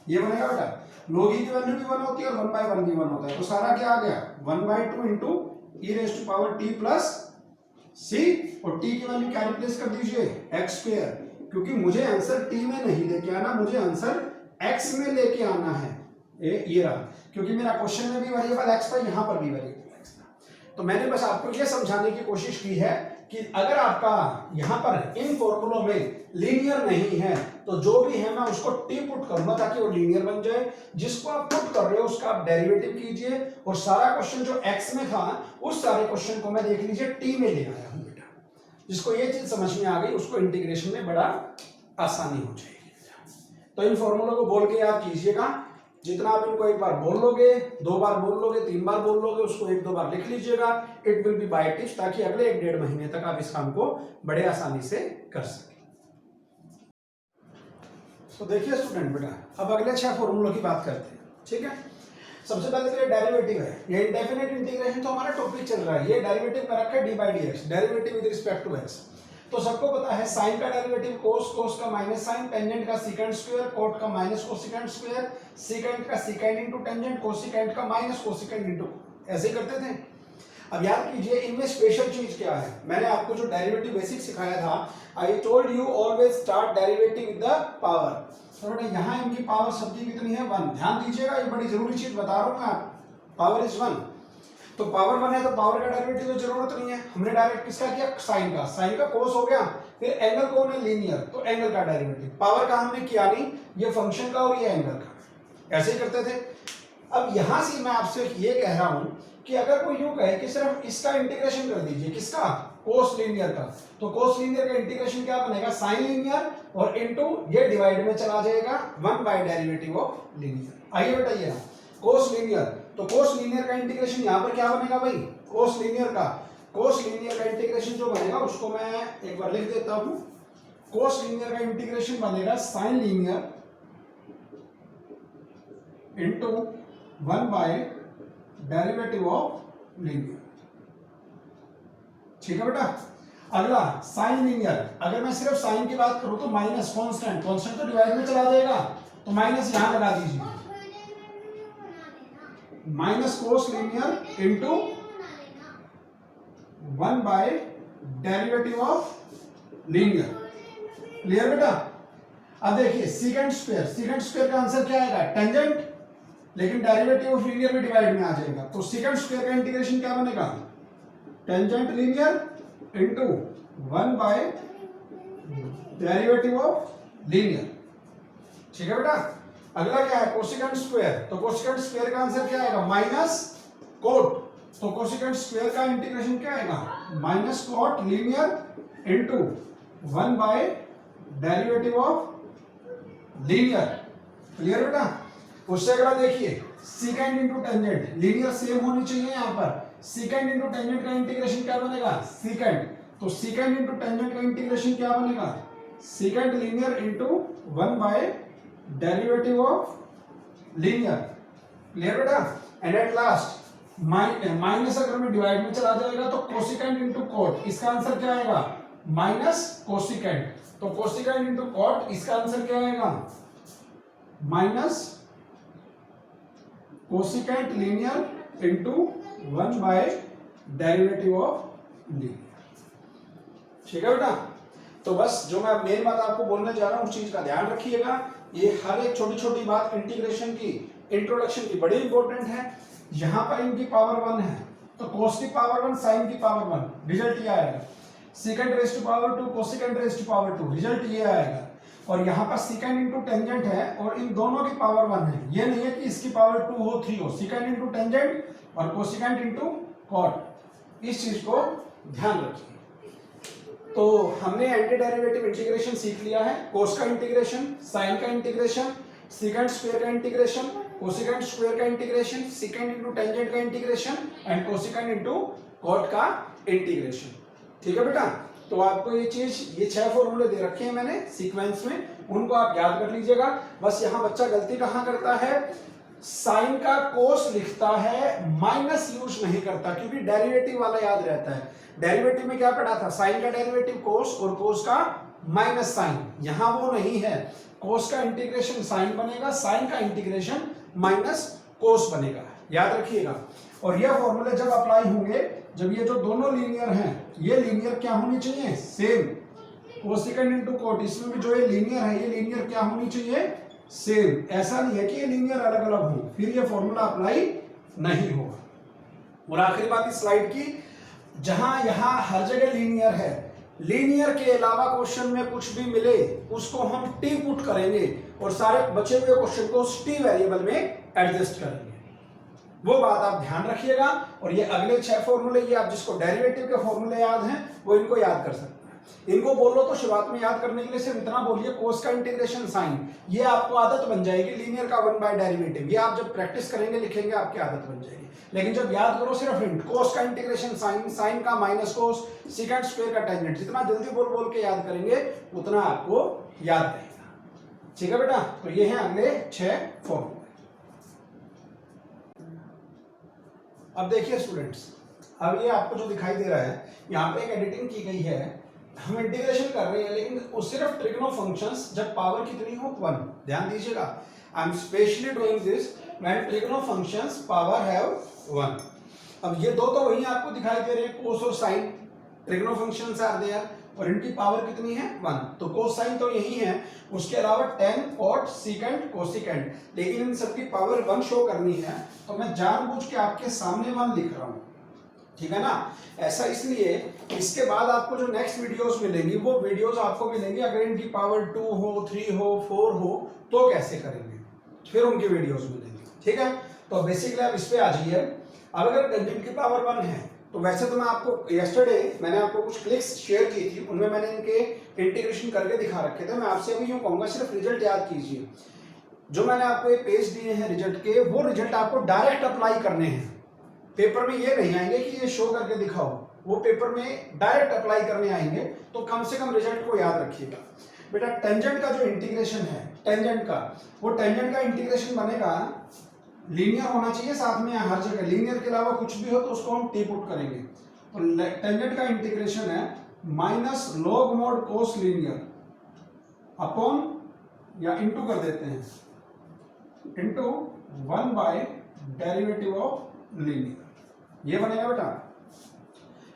ये बनेगा बेटा। log की वैल्यू भी 1 होती है और 1/1 भी 1 होता है, तो सारा क्या आ गया? 1/2 into e raise to power t plus c, और t की वैल्यू क्या रिप्लेस कर दीजिए? x स्क्वायर, क्योंकि मुझे आंसर t में नहीं लेके आना, मुझे आंसर x में लेके आना है। ये रहा, क्योंकि मेरा क्वेश्चन में भी वेरिएबल x था, यहां पर भी वेरिएबल x था। तो मैंने बस आपको ये समझाने की कोशिश की है कि अगर आपका यहां पर इन फॉर्मूलों में लीनियर नहीं है तो जो भी है मैं उसको t पुट करूंगा ताकि वो लीनियर बन जाए। जिसको आप पुट कर रहे हो उसका आप डेरिवेटिव कीजिए, और सारा क्वेश्चन जो x में था उस सारे क्वेश्चन को मैं देख लीजिए t में ले आया हूं बेटा। जिसको ये चीज समझ में आ गई उसको इंटीग्रेशन में बड़ा आसानी हो जाएगी। तो इन फॉर्मूलों को बोल के याद कीजिएगा। जितना आप इनको एक बार बोल लोगे, 2 बार बोल लोगे, 3 बार बोल लोगे, उसको 1-2 बार लिख लीजिएगा। It will be by tips, ताकि अगले 1-1.5 महीने तक आप इस काम को बड़े आसानी से कर सकें। तो देखिए स्टूडेंट बेटा, अब अगले 6 फॉर्मूलों की बात करते हैं। ठीक है, सबसे पहले तो ये डेरिवेटिव है, ये इंडेफिनिट इंटीग्रेशन तो हमारा टॉपिक चल रहा है। ये डेरिवेटिव का रखा है d/dx, derivative with respect to x। तो सबको पता है साइन का डेरिवेटिव cos, cos का माइनस साइन, टेंजेंट का सेकंड स्क्वायर, कोट का माइनस कोसेकेंट स्क्वायर, सेकंड का सेकंड इनटू टेंजेंट, कोसेकेंट का माइनस कोसेकेंट इनटू, ऐसे करते थे। अब याद कीजिए इनमें स्पेशल चीज क्या है? मैंने आपको जो डेरिवेटिव बेसिक सिखाया था, I told you always start derivative with the power. तो बेटा यहाँ इनकी पावर सबकी कितनी है? 1। ध्यान दीजिएगा, ये बड़ी जरूरी चीज बता रहा हूँ मैं आपको, पावर इज 1। तो पावर 1 है तो पावर का डेरिवेटिव की जरूरत नहीं है। हमने डायरेक्ट किसका किया? साइन का। साइन का कोस हो गया, फिर एंगल कौन है? लीनियर, तो एंगल का डेरिवेटिव। पावर का हमने किया नहीं, ये फंक्शन का और ये एंगल का, ऐसे ही करते थे। अब यहां से मैं आपसे ये कह रहा हूं कि अगर कोई यूं कहे कि सिर्फ इसका इंटीग्रेशन कर दीजिए, किसका? कोस लीनियर का, तो कोस लीनियर का इंटीग्रेशन क्या बनेगा? साइन लीनियर, और इनटू ये डिवाइड में चला जाएगा 1 बाय डेरिवेटिव ऑफ लीनियर। आइए बेटा ये कोस लीनियर, तो कोस लीनियर का इंटीग्रेशन यहां पर क्या बनेगा भाई? कोस लीनियर का इंटीग्रेशन जो बनेगा उसको मैं एक बार लिख देता हूं। कोस लीनियर का इंटीग्रेशन बनेगा sine linear into 1 by derivative of linear. ठीक है बेटा। अगला साइन लीनियर, अगर मैं सिर्फ साइन की बात करूं तो माइनस कांस्टेंट तो डिवाइड में चला जाएगा, तो माइनस यहां लगा दीजिए, minus cos linear into 1 by derivative of linear. Clear बेटा। अब देखिए सेकंड स्क्वायर का आंसर क्या आएगा? टेंजेंट, लेकिन डेरिवेटिव ऑफ लीनियर में डिवाइड में आ जाएगा, तो सेकंड स्क्वायर का इंटीग्रेशन क्या बनेगा? Tangent linear into 1 by derivative of linear. ठीक है बेटा। अगला क्या है? कोसेकेंट स्क्वायर, तो कोसेकेंट स्क्वायर का आंसर क्या आएगा? माइनस कोट, तो कोसेकेंट स्क्वायर का इंटीग्रेशन क्या आएगा? Minus cot linear into 1 by derivative of linear. Clear बेटा। उससे अगला देखिए secant into tangent, linear same होनी चाहिए यहाँ पर। सेकंड इनटू टेंजेंट का इंटीग्रेशन क्या बनेगा? सेकंड, तो सेकंड इनटू टेंजेंट का इंटीग्रेशन क्या बनेगा? Secant linear into 1 by derivative of linear. Clear बेटा। एंड एट लास्ट माइनस अगर में डिवाइड में चला जाएगा तो कोसेकेंट इनटू कोट, इसका आंसर क्या आएगा? माइनस कोसिकेंट, तो कोसिकेंट इंटू कॉट, इसका आंसर क्या आएगा minus cosecant linear into 1 by derivative of linear. ठीक है बेटा, तो बस जो मैं मेन बात आपको बोलने जा रहा हूं उस चीज का ध्यान रखिएगा। ये हर एक छोटी छोटी बात इंटीग्रेशन की, इंट्रोडक्शन की बड़ी इंपॉर्टेंट है। यहां पर इनकी पावर 1 है, तो cos की पावर 1 sin की पावर 1, रिजल्ट ये आएगा। Secant raise to power 2 cosecant raise to power 2, result ये आएगा। और यहाँ पर सेकंड इंटू टेंजेंट है और इन दोनों की पावर 1 है, ये नहीं है कि इसकी पावर 2 हो 3 हो, सेकंड इंटू टेंजेंट और कोसिकेंट इंटू कॉट, इस चीज को ध्यान रखिए। तो हमने एंटी डेरिवेटिव इंटीग्रेशन सीख लिया है, कोस का इंटीग्रेशन, साइन का इंटीग्रेशन, सेकंड स्क्वायर का इंटीग्रेशन, कोसिकेंट स्क्वायर का इंटीग्रेशन, सेकंड इंटू टेंजेंट का integration and cosecant into cot का इंटीग्रेशन। ठीक है बेटा, तो आपको ये चीज, ये 6 फॉर्मूले दे रखे हैं मैंने सीक्वेंस में, उनको आप याद कर लीजिएगा। बस यहाँ बच्चा गलती कहाँ करता है, साइन का कोस लिखता है, माइनस यूज नहीं करता, क्योंकि डेरिवेटिव वाला याद रहता है। डेरिवेटिव में क्या पढ़ा था, साइन का डेरिवेटिव कोस और कोस का माइनस साइन, यहां वो नहीं है। कोस का इंटीग्रेशन साइन बनेगा, साइन का इंटीग्रेशन माइनस कोस बनेगा, याद रखिएगा। और ये फॉर्मूले जब अप्लाई होंगे, जब ये जो दोनों लीनियर हैं, ये लीनियर क्या होनी चाहिए, सेम। कोसिकेंट इनटू कॉट, इसमें भी जो ये लीनियर है, ये लीनियर क्या होनी चाहिए, सेम। ऐसा नहीं है कि ये लीनियर अलग अलग हो, फिर ये फॉर्मूला अप्लाई नहीं होगा। और आखिरी बात इस स्लाइड की, जहां यहां हर जगह लीनियर है, लीनियर के अलावा क्वेश्चन में कुछ भी मिले उसको हम टी पुट करेंगे और सारे बचे हुए क्वेश्चन को टी वेरिएबल में एडजस्ट करेंगे। वो बात आप ध्यान रखिएगा। और ये अगले 6 फॉर्मूले, ये आप जिसको डेरिवेटिव के फॉर्मूले याद हैं वो इनको याद कर सकते हैं। इनको बोलो तो शुरुआत में याद करने के लिए सिर्फ इतना बोलिए, कोस का इंटीग्रेशन साइन, ये आपको आदत बन जाएगी। लीनियर का 1 बाय डेरिवेटिव, ये आप जब प्रैक्टिस करेंगे लिखेंगे आपकी आदत बन जाएगी। लेकिन जब याद करो सिर्फ हिंट, कोस का इंटीग्रेशन साइन, साइन का माइनस कोस, सेकंड स्क्वायर का टेंजेंट, जितना जल्दी बोल बोल के याद करेंगे उतना आपको याद रहेगा। ठीक है बेटा, तो ये हैं अगले 6 फॉर्मूले। अब देखिए स्टूडेंट्स, अब ये आपको जो दिखाई दे रहा है, यहाँ पे एक एडिटिंग की गई है, हम इंटीग्रेशन कर रहे हैं लेकिन वो सिर्फ ट्रिग्नो फंक्शंस जब पावर कितनी हो 1, ध्यान दीजिएगा। I am specially doing this when trigno functions power have 1। अब ये दो तो वही आपको दिखाई दे रहे हैं, कोस और sine, trigno functions are there, और इनकी पावर कितनी है 1। तो कोस साइन तो यही है, उसके अलावा टेन, कॉट, सीकेंट, कोसिकेंट, लेकिन इन सबकी पावर 1 शो करनी है, तो मैं जानबूझ के आपके सामने 1 लिख रहा हूं। ठीक है ना, ऐसा इसलिए, इसके बाद आपको जो नेक्स्ट वीडियोस मिलेंगी वो वीडियोस आपको मिलेंगी अगर इनकी पावर 2 हो, 3 हो, 4 हो तो कैसे करेंगे, फिर उनकी वीडियोस मिलेंगी। ठीक है, तो बेसिकली आप इस पे आ जाइए। अब अगर इनकी पावर 1 है, तो वैसे तो मैं आपको यस्टरडे मैंने आपको कुछ क्लिक्स शेयर की थी, उनमें मैंने इनके इंटीग्रेशन करके दिखा रखे थे। मैं आपसे अभी यूं कहूंगा सिर्फ रिजल्ट याद कीजिए। जो मैंने आपको ये पेज दिए हैं रिजल्ट के, वो रिजल्ट आपको डायरेक्ट अप्लाई करने हैं। पेपर में ये नहीं आएंगे कि ये शो करके दिखाओ, वो पेपर में डायरेक्ट अप्लाई करने आएंगे। तो कम से कम रिजल्ट को याद रखिएगा बेटा। टेंजेंट का जो इंटीग्रेशन है, टेंजेंट का, वो टेंजेंट का इंटीग्रेशन बनेगा, लीनियर होना चाहिए साथ में, हर जगह लीनियर के अलावा कुछ भी हो तो उसको हम टी पुट करेंगे। तो टेंजेंट का इंटीग्रेशन है minus log mod cos linear upon, या इंटू कर देते हैं, into 1 by derivative of linear, ये बनेगा बेटा।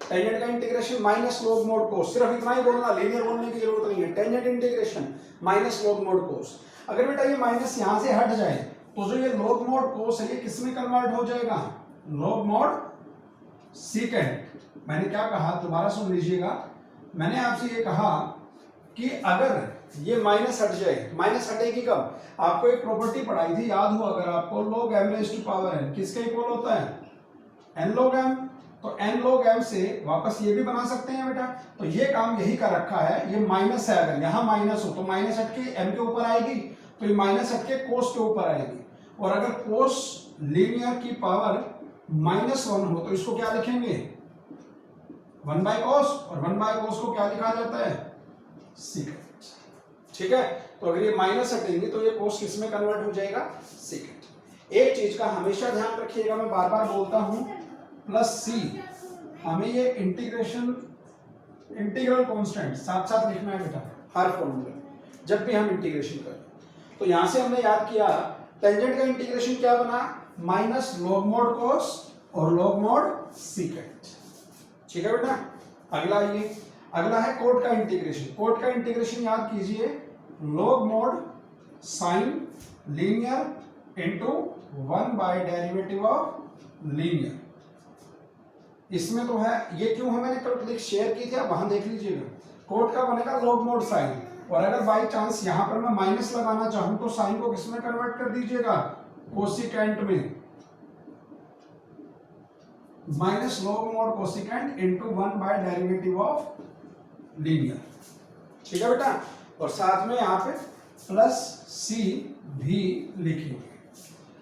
टेंजेंट का integration minus log mod cos, सिर्फ इतना ही बोलना, लीनियर बोलने की जरूरत नहीं है। Tangent integration minus log mod cos. अगर बेटा ये माइनस यहां से हट जाए तो जो ये लॉग मोड कोस है ये किस में कन्वर्ट हो जाएगा, लॉग मोड सीकेंट। मैंने क्या कहा दोबारा सुन लीजिएगा, मैंने आपसे ये कहा कि अगर ये माइनस हट जाए, माइनस हटेगी कब, आपको एक प्रॉपर्टी पढ़ाई थी, याद हो अगर आपको, log m raised to power n किसके इक्वल होता है, n log m। तो n log m से वापस ये भी बना सकते हैं बेटा। तो ये काम यही कर रखा है, ये माइनस है, अगर यहाँ माइनस हो तो माइनस हट के m के ऊपर आएगी, तो ये माइनस हट के कोस के ऊपर आएगी। और अगर कोस लीनियर की पावर -1 हो तो इसको क्या लिखेंगे, 1 बाय कोस, और 1 बाय कोस को क्या लिखा जाता है, सीकेंट। ठीक है, तो अगर ये माइनस हटेंगे तो ये कोस किस में कन्वर्ट हो जाएगा, सीकेंट। एक चीज का हमेशा ध्यान रखिएगा, मैं बार बार बोलता हूं, प्लस सी, हमें ये इंटीग्रेशन इंटीग्रल कांस्टेंट साथ साथ लिखना है बेटा हर फॉर्मूले में जब भी हम इंटीग्रेशन करें। तो यहां से हमने याद किया टेंजेंट का इंटीग्रेशन क्या बना, माइनस लॉग मोड कोस और लॉग मोड सीकेंट। ठीक है बेटा। अगला है कोट का इंटीग्रेशन। कोट का इंटीग्रेशन याद कीजिए, log mod sine linear into 1 by derivative of linear. इसमें तो है, ये क्यों है मैंने कल क्लिक शेयर की थी, वहां देख लीजिएगा। कोट का बनेगा लॉग मोड साइन, और अगर बाई चांस यहां पर मैं माइनस लगाना चाहूं तो साइन को किसमें कन्वर्ट कर दीजिएगा, कोसिकेंट में, minus log mod cosecant into 1 by derivative of linear. ठीक है बेटा। और साथ में यहाँ पे प्लस सी भी लिखेंगे।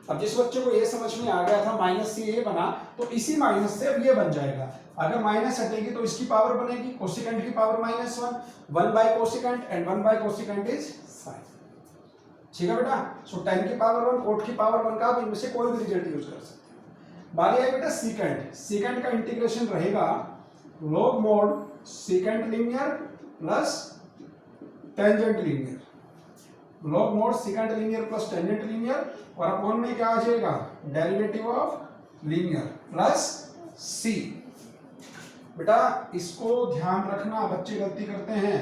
अब जिस बच्चे को ये समझ में आ गया था माइनस सी ये बना, तो इसी माइनस से अब ये बन जाएगा। अगर माइनस हटेगी तो इसकी पावर बनेगी कोसिकेंट की power -1, 1 by cosecant and 1 by cosecant is sine. ठीक है बेटा। सो tan की पावर 1 कोट की पावर 1 का आप इनमें से कोई भी रिजल्ट यूज कर सकते हैं। बारी आई बेटा सीकेंट। सीकेंट का इंटीग्रेशन रहेगा log mode secant linear plus tangent linear, log mode secant linear plus tangent linear, और अपॉन में क्या आ जाएगा, डेरिवेटिव ऑफ लीनियर प्लस सी। बेटा इसको ध्यान रखना, बच्चे गलती करते हैं।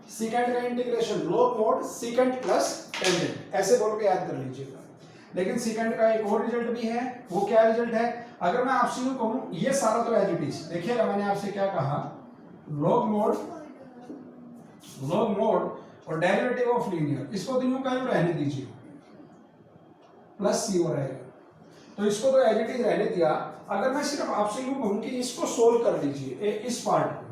सीकेंट का integration log mode secant plus tangent ऐसे बोल के याद कर लीजिएगा। लेकिन सीकेंट का एक और रिजल्ट भी है, वो क्या रिजल्ट है, अगर मैं आपसे यूं कहूं ये सारा तो एज इट इज, देखिएगा मैंने आपसे क्या कहा, लॉग मोड और डेरिवेटिव ऑफ लीनियर, इसको तो यूं का यूं रहने दीजिए, प्लस सी हो रहेगा। तो इसको तो एज इट इज रहने दिया। अगर मैं सिर्फ आपसे यूं कहूं कि इसको सोल्व कर लीजिए, इस पार्ट को,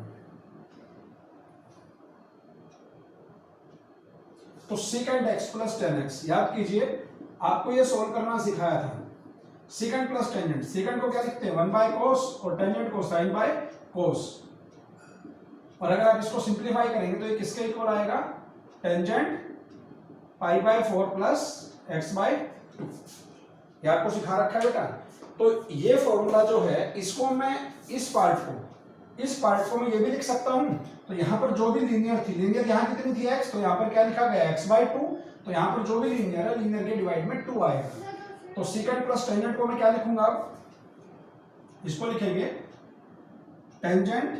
तो secant x plus ten x, याद कीजिए आपको ये सोल्व करना सिखाया था। सीकेंट प्लस टेंजेंट, सीकेंट को क्या लिखते हैं 1 बाय कोस और टेंजेंट को साइन बाय कोस। और अगर आप इसको सिंप्लीफाई करेंगे तो ये किसके इक्वल आएगा, tangent pi by 4 plus x by 2। ये आपको सिखा रखा है बेटा। तो ये फॉर्मूला जो है, इसको मैं इस पार्ट को मैं ये भी लिख सकता हूं। तो यहां पर जो भी लीनियर थी, लीनियर यहां कितनी थी x, तो यहां पर क्या लिखा गया x बाय 2। तो यहां पर जो भी लीनियर है, लीनियर के डिवाइड में 2 आएगा। तो सीकेंट प्लस टेंजेंट को मैं क्या लिखूंगा, इसको लिखेंगे tangent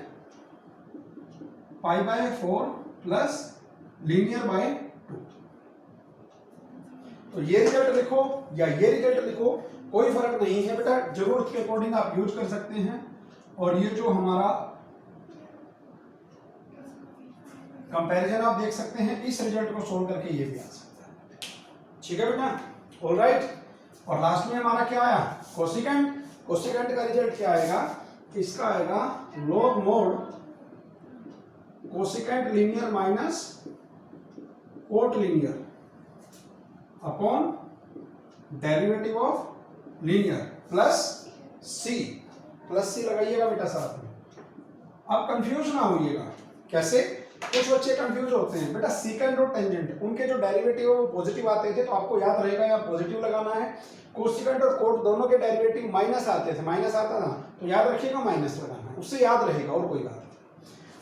pi by 4 plus linear by 2। तो ये रिजल्ट लिखो या ये रिजल्ट लिखो, कोई फर्क नहीं है बेटा, जरूरत के अकॉर्डिंग आप यूज कर सकते हैं। और ये जो हमारा कंपैरिजन आप देख सकते हैं, इस रिजल्ट को सोल्व करके ये भी आ सकता है। ठीक है बेटा, ऑलराइट। और लास्ट में हमारा क्या आया, कोसिकेंट। कोसिकेंट का रिजल्ट क्या आएगा, इसका आएगा log mod cosecant linear minus cot linear upon derivative of linear plus c लगाइएगा बेटा साथ में। अब कंफ्यूज ना होइएगा, कैसे, कुछ बच्चे कंफ्यूज होते हैं बेटा, सीकेंट और टेंजेंट उनके जो डेरिवेटिव पॉजिटिव आते थे तो आपको याद रहेगा यहाँ पॉजिटिव लगाना है। कोसिकेंट और कोट दोनों के डेरिवेटिव माइनस आते थे, माइनस आता था तो याद रखिएगा माइनस लगाना है, उससे याद रहेगा और कोई बात नहीं।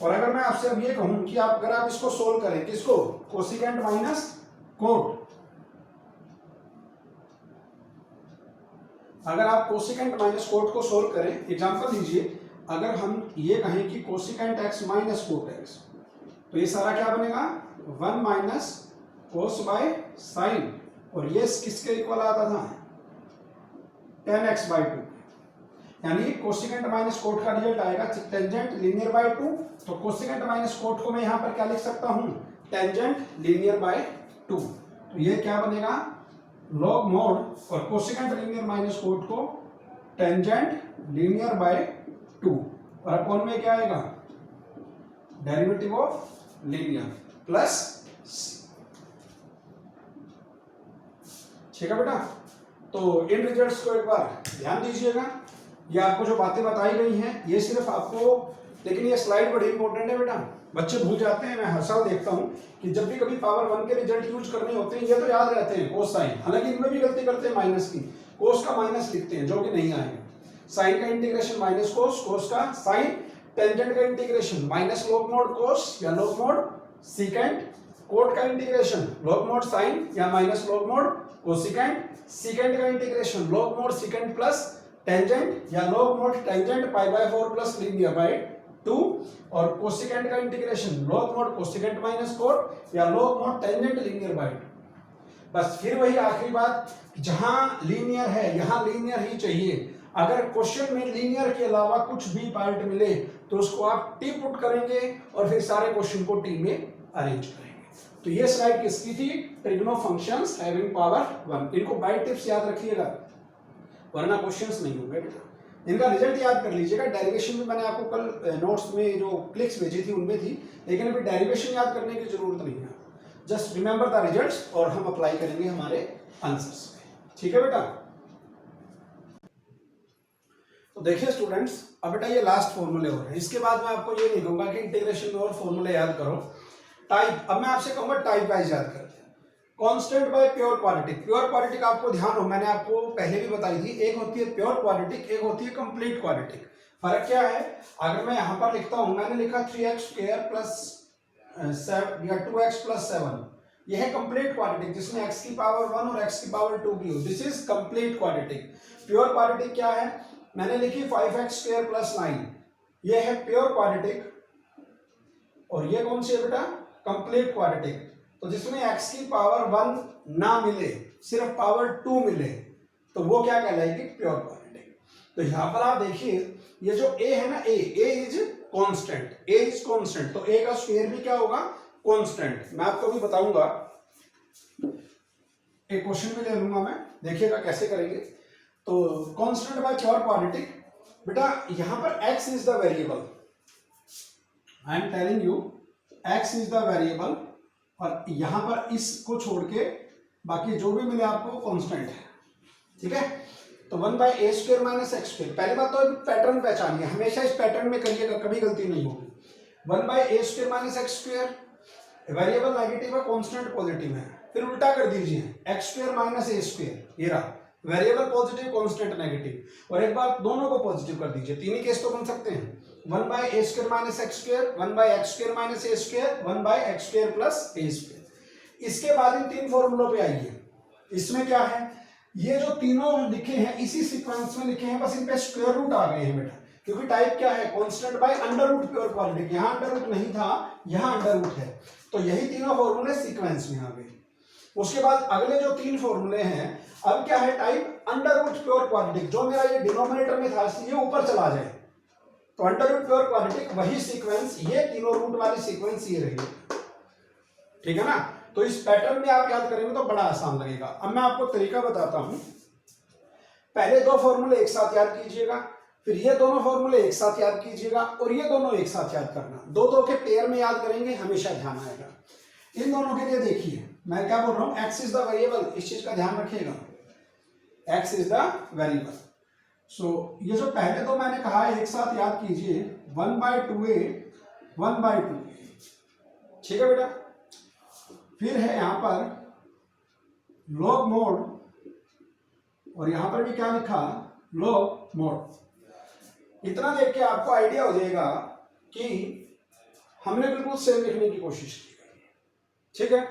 और अगर मैं आपसे अब ये कहूं कि अगर आप इसको सोल्व करें, किसको, कोसिकेंट माइनस कोट, अगर आप कोसिकेंट माइनस कोट को सोल्व करें, एग्जांपल लीजिए, अगर हम ये कहें कि cosecant x minus cot x, तो ये सारा क्या बनेगा 1 माइनस कोस बाय साइन, और ये किसके इक्वल आता था, tan x बाय 2। यानी कोसिकेंट माइनस कोट का रिजल्ट आएगा टेंजेंट लीनियर बाय 2। तो कोसिकेंट माइनस कोट को मैं यहां पर क्या लिख सकता हूं, टेंजेंट लीनियर बाय 2। तो ये क्या बनेगा, लॉग मोड और कोसिकेंट लीनियर माइनस कोट को टेंजेंट लीनियर बाय 2, और अपॉन में क्या आएगा, डेरिवेटिव ऑफ लीनियर प्लस। ठीक है बेटा। तो इन रिजल्ट्स को एक बार ध्यान दीजिएगा। ये आपको जो बातें बताई गई हैं, ये सिर्फ आपको, लेकिन ये स्लाइड बड़ी इंपॉर्टेंट है बेटा, बच्चे भूल जाते हैं। मैं हर साल देखता हूं कि जब भी कभी पावर 1 के रिजल्ट यूज करने होते हैं, ये तो याद रहते हैं कोस साइन, हालांकि इनमें भी गलती करते हैं माइनस की, कोस का माइनस लिखते हैं जो कि नहीं आएगा। साइन का इंटीग्रेशन माइनस कोस, कोस का साइन, टेंजेंट का integration minus log mod cos या log mod secant, कोट का इंटीग्रेशन log mod sin या minus log mod cosecant, secant का integration log mod secant plus tangent या log mod tangent pi by 4 plus linear by 2, और कोसेकेंट का integration log mod cosecant minus cot या log mod tangent linear by 2। बस फिर वही आखिरी बात, जहां लीनियर है यहां लीनियर ही चाहिए। अगर क्वेश्चन में लीनियर के अलावा कुछ भी पार्ट मिले तो उसको आप टी पुट करेंगे और फिर सारे क्वेश्चन को टी में अरेंज करेंगे। तो ये स्लाइड किसकी थी? Trigno functions having power 1। इनको बाय टिप्स याद रखिएगा वरना क्वेश्चंस नहीं होंगे बेटा। इनका रिजल्ट याद कर लीजिएगा। डेरिवेशन भी मैंने आपको कल नोट्स में जो क्लिक्स भेजी थी उनमें थी, लेकिन अभी डेरिवेशन याद करने की जरूरत नहीं है। जस्ट रिमेंबर द रिजल्ट्स और हम अप्लाई करेंगे हमारे आंसर्स में। ठीक है बेटा। तो देखिए स्टूडेंट्स, अब बेटा ये लास्ट फॉर्मूले हो रहे हैं। इसके बाद मैं आपको ये नहीं कहूंगा कि इंटीग्रेशन में और फॉर्मूले याद करो। टाइप, अब मैं आपसे कहूंगा टाइप वाइज याद करते हैं। Constant by pure quadratic. Pure quadratic आपको ध्यान हो, मैंने आपको पहले भी बताई थी, एक होती है प्योर क्वाड्रेटिक, एक होती है कंप्लीट क्वाड्रेटिक। फर्क क्या है? अगर मैं यहां पर लिखता हूं, मैंने लिखा 3x² प्लस 2x प्लस 7, यह है कंप्लीट क्वाड्रेटिक जिसमें x की पावर 1 और x की पावर 2 की हो। This is complete quadratic. Pure quadratic क्या है? मैंने लिखी 5x² प्लस 9, ये है प्योर क्वाड्रेटिक, और ये कौन सी है बेटा? Complete quadratic. तो जिसमें x की पावर 1 ना मिले, सिर्फ पावर 2 मिले, तो वो क्या कहलाएगी? Pure quadratic. तो यहां पर आप देखिए, ये जो a है ना, a is constant, a is constant, तो a का स्क्वायर भी क्या होगा? कांस्टेंट। मैं आपको भी बताऊंगा, एक क्वेश्चन भी ले लूंगा मैं, देखिएगा कैसे करेंगे। तो कांस्टेंट बाय प्योर क्वाड्रेटिक, बेटा यहां पर x is the variable, I am telling you x is the variable, और यहां पर इसको छोड़ के बाकी जो भी मिले आपको कांस्टेंट है। ठीक है। तो 1/a² माइनस x²। पहली बात तो पैटर्न पहचानिए, हमेशा इस पैटर्न में करिएगा, कभी गलती नहीं होगी। 1/a² minus x², variable negative है, कांस्टेंट पॉजिटिव है, फिर उल्टा कर दीजिए x² माइनस a², ये रहा वेरिएबल पॉजिटिव, कांस्टेंट नेगेटिव, और एक बार दोनों को पॉजिटिव कर दीजिए। तीन ही केस तो बन सकते हैं, 1/a² minus x², 1/x² minus a², 1/x² plus a²। इसके बाद इन तीन फॉर्मूलों पे आइए। इसमें क्या है? ये जो तीनों लिखे हैं इसी सीक्वेंस में लिखे हैं, बस इन पे स्क्वायर रूट आ गए हैं बेटा, क्योंकि टाइप क्या है? Constant by under root pure quadratic. यहां अंडर रूट नहीं था, यहां अंडर रूट है, तो यही तीनों फॉर्मूले सीक्वेंस में आ गए। उसके बाद अगले जो तीन फॉर्मूले हैं, अब क्या है? Type under root pure quadratic. जो मेरा ये डिनोमिनेटर में था ये ऊपर चला जाए, तो अंडर रूट प्योर क्वाड्रेटिक वही सीक्वेंस, ये तीनों रूट वाली सीक्वेंस ये रही। ठीक है ना। तो इस पैटर्न में आप याद करेंगे तो बड़ा आसान लगेगा। अब मैं आपको तरीका बताता हूं। पहले दो फॉर्मूले एक साथ याद कीजिएगा, फिर ये दोनों फॉर्मूले एक साथ याद कीजिएगा, और ये दोनों एक साथ याद करना। दो दो के पेयर में याद करेंगे, हमेशा ध्यान आएगा। इन दोनों के लिए देखिए मैं क्या बोल रहा हूं, x इज द वेरिएबल, इस चीज का ध्यान रखिएगा, x इज द वेरिएबल। सो ये जो पहले दो मैंने कहा है एक साथ याद कीजिए, 1/2a 1/2a। ठीक है बेटा। फिर है यहां पर log mod, और यहां पर भी क्या लिखा? log mod। इतना देख के आपको आइडिया हो जाएगा कि हमने बिल्कुल सेम लिखने की कोशिश की। ठीक है।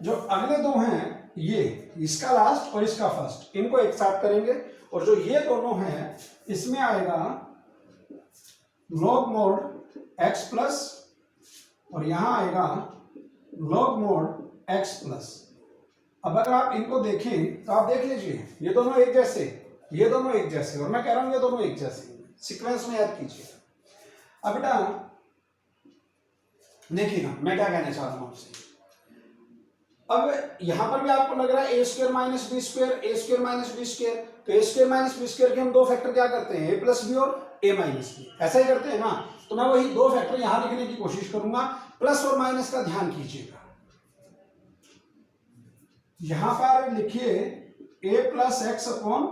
जो अगले दो हैं, ये इसका लास्ट और इसका फर्स्ट, इनको एक साथ करेंगे, और जो ये दोनों हैं इसमें आएगा log mod x प्लस, और यहां आएगा log mod x प्लस। अब अगर आप इनको देखें तो आप देख लीजिए ये दोनों एक जैसे, ये दोनों एक जैसे, और मैं कह रहा हूं ये दोनों एक जैसे, सीक्वेंस में याद कीजिए। अब बेटा देखिएगा मैं क्या कहना चाह रहा हूं आपसे। अब यहां पर भी आपको लग रहा है a² minus b², a² minus b², तो a² माइनस b² के हम दो फैक्टर क्या करते हैं? a प्लस बी और a माइनस बी, ऐसा ही करते हैं ना। तो मैं वही दो फैक्टर यहां लिखने की कोशिश करूंगा। प्लस और माइनस का ध्यान कीजिएगा। यहां पर लिखिए a plus x upon